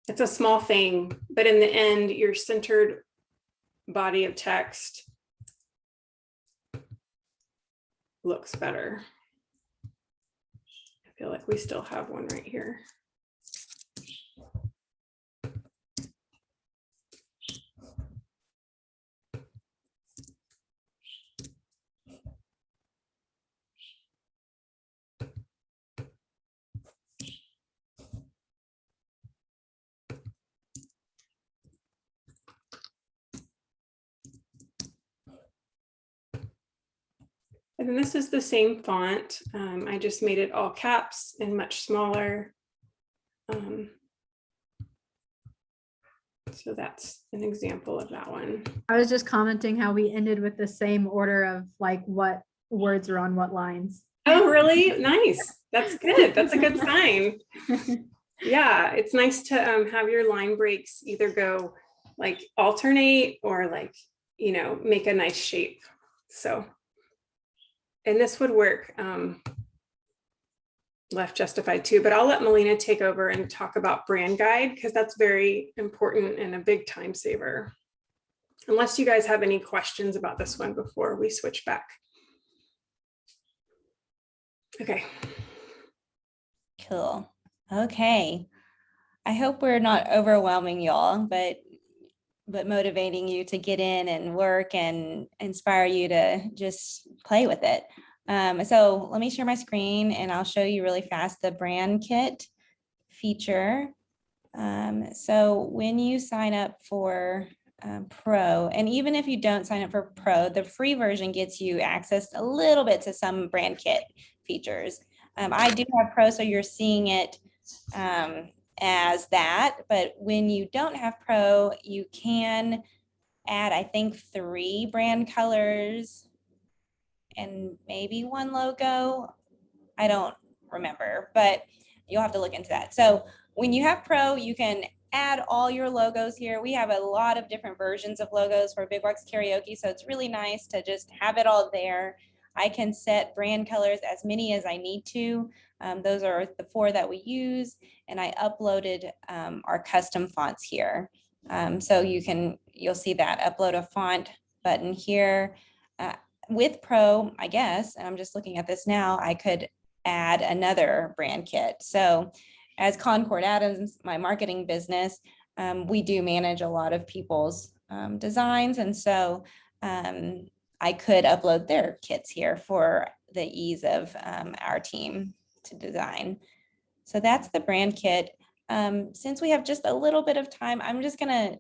Speaker 3: It's a small thing, but in the end, your centered body of text looks better. I feel like we still have one right here. And then this is the same font. I just made it all caps and much smaller. So that's an example of that one.
Speaker 8: I was just commenting how we ended with the same order of like what words are on what lines.
Speaker 3: Oh, really? Nice. That's good. That's a good sign. Yeah, it's nice to have your line breaks either go like alternate or like, you know, make a nice shape. So, and this would work left justified too, but I'll let Mailena take over and talk about brand guide because that's very important and a big time saver. Unless you guys have any questions about this one before we switch back. Okay.
Speaker 2: Cool. Okay. I hope we're not overwhelming y'all, but motivating you to get in and work and inspire you to just play with it. So let me share my screen and I'll show you really fast the brand kit feature. So when you sign up for Pro, and even if you don't sign up for Pro, the free version gets you access a little bit to some brand kit features. I do have Pro, so you're seeing it as that, but when you don't have Pro, you can add, I think, 3 brand colors and maybe 1 logo. I don't remember, but you'll have to look into that. So when you have Pro, you can add all your logos here. We have a lot of different versions of logos for Big Box Karaoke, so it's really nice to just have it all there. I can set brand colors as many as I need to. Those are the 4 that we use, and I uploaded our custom fonts here. So you'll see that upload a font button here. With Pro, I guess, and I'm just looking at this now, I could add another brand kit. So as Concord Adams, my marketing business, we do manage a lot of people's designs. And so I could upload their kits here for the ease of our team to design. So that's the brand kit. Since we have just a little bit of time, I'm just gonna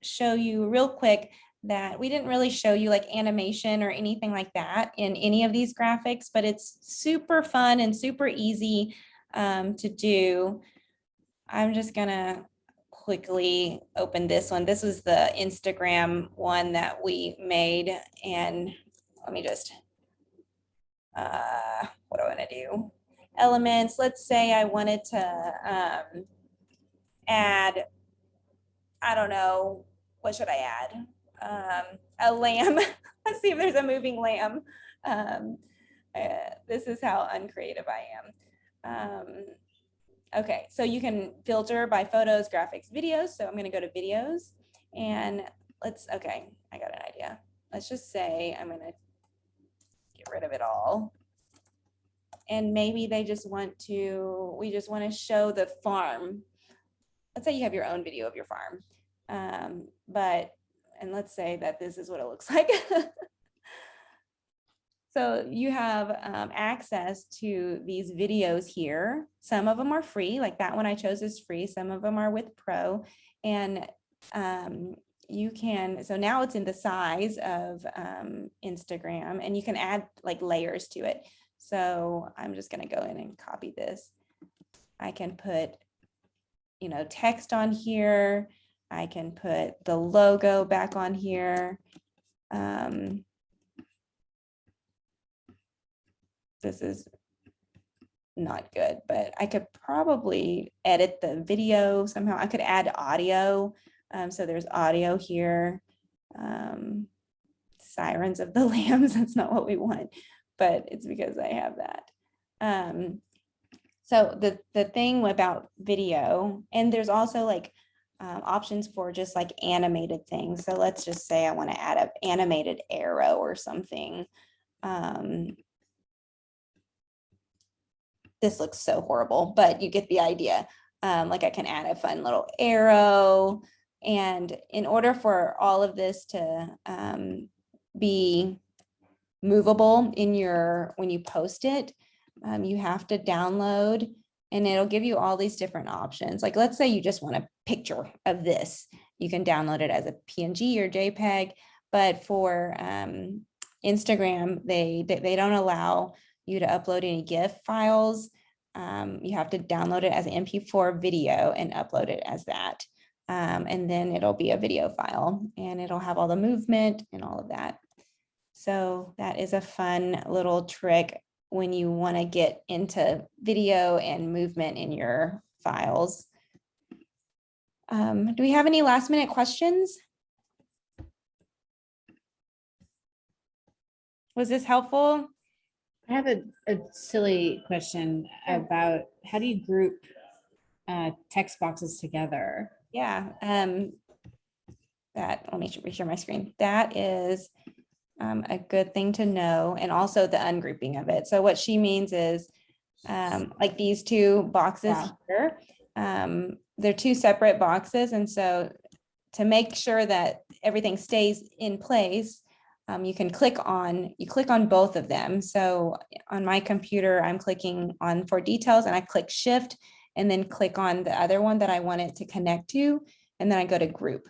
Speaker 2: show you real quick that we didn't really show you like animation or anything like that in any of these graphics, but it's super fun and super easy to do. I'm just gonna quickly open this one. This was the Instagram one that we made, and let me just, what do I wanna do? Elements, let's say I wanted to add, I don't know, what should I add? A lamb. Let's see if there's a moving lamb. This is how uncreative I am. Okay, so you can filter by photos, graphics, videos. So I'm going to go to videos and okay, I got an idea. Let's just say I'm going to get rid of it all. And maybe we just want to show the farm. Let's say you have your own video of your farm. And let's say that this is what it looks like. So you have access to these videos here. Some of them are free, like that one I chose is free. Some of them are with Pro. And you can, so now it's in the size of Instagram, and you can add like layers to it. So I'm just gonna go in and copy this. I can put, text on here. I can put the logo back on here. This is not good, but I could probably edit the video somehow. I could add audio. So there's audio here. Sirens of the Lambs, that's not what we want, but it's because I have that. So the thing about video, and there's also like options for just like animated things. So let's just say I want to add an animated arrow or something. This looks so horrible, but you get the idea. Like I can add a fun little arrow. And in order for all of this to be movable in when you post it, you have to download, and it'll give you all these different options. Like let's say you just want a picture of this. You can download it as a PNG or JPEG, but for Instagram, they don't allow you to upload any GIF files. You have to download it as an MP4 video and upload it as that. And then it'll be a video file, and it'll have all the movement and all of that. So that is a fun little trick when you want to get into video and movement in your files. Do we have any last minute questions? Was this helpful?
Speaker 6: I have a silly question about how do you group text boxes together?
Speaker 2: Yeah, let me share my screen. That is a good thing to know, and also the ungrouping of it. So what she means is like these two boxes here, they're two separate boxes. And so to make sure that everything stays in place, you click on both of them. So on my computer, I'm clicking on for details, and I click shift and then click on the other one that I want it to connect to. And then I go to group.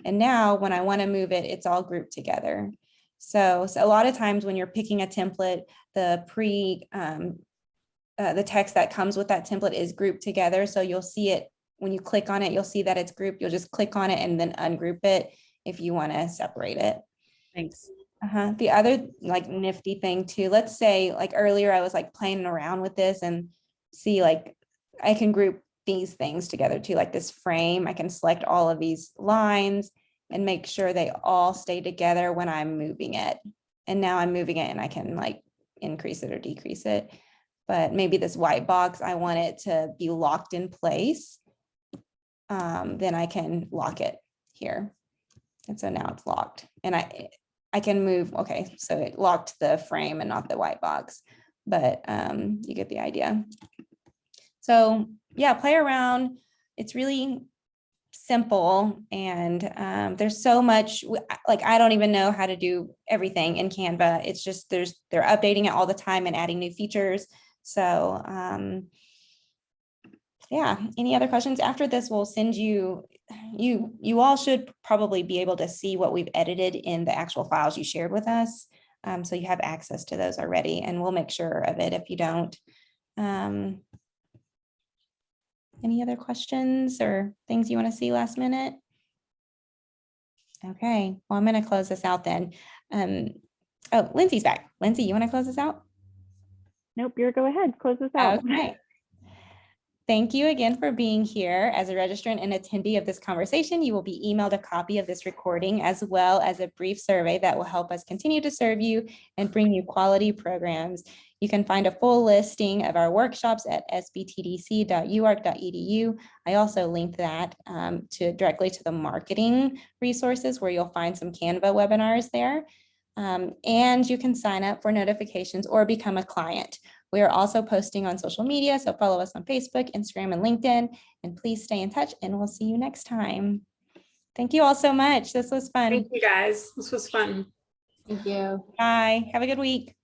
Speaker 2: And now when I want to move it, it's all grouped together. So a lot of times when you're picking a template, the text that comes with that template is grouped together. So you'll see it when you click on it, you'll see that it's grouped. You'll just click on it and then ungroup it if you want to separate it.
Speaker 6: Thanks.
Speaker 2: The other like nifty thing too, let's say like earlier I was like playing around with this and see like I can group these things together too, like this frame. I can select all of these lines and make sure they all stay together when I'm moving it. And now I'm moving it and I can like increase it or decrease it. But maybe this white box, I want it to be locked in place. Then I can lock it here. And so now it's locked, and I can move. Okay, so it locked the frame and not the white box, but you get the idea. So yeah, play around. It's really simple, and there's so much, like I don't even know how to do everything in Canva. It's just they're updating it all the time and adding new features. So yeah, any other questions? After this, we'll send you all should probably be able to see what we've edited in the actual files you shared with us. So you have access to those already, and we'll make sure of it if you don't. Any other questions or things you want to see last minute? Okay, well, I'm going to close this out then. Oh, Lindsay's back. Lindsay, you want to close this out?
Speaker 1: Nope, go ahead, close this out.
Speaker 2: Okay. Thank you again for being here. As a registrant and attendee of this conversation, you will be emailed a copy of this recording as well as a brief survey that will help us continue to serve you and bring you quality programs. You can find a full listing of our workshops at asbtdc.uark.edu. I also linked that directly to the marketing resources where you'll find some Canva webinars there. And you can sign up for notifications or become a client. We are also posting on social media, so follow us on Facebook, Instagram, and LinkedIn, and please stay in touch, and we'll see you next time. Thank you all so much. This was fun.
Speaker 3: Thank you guys. This was fun.
Speaker 6: Thank you.
Speaker 2: Bye. Have a good week.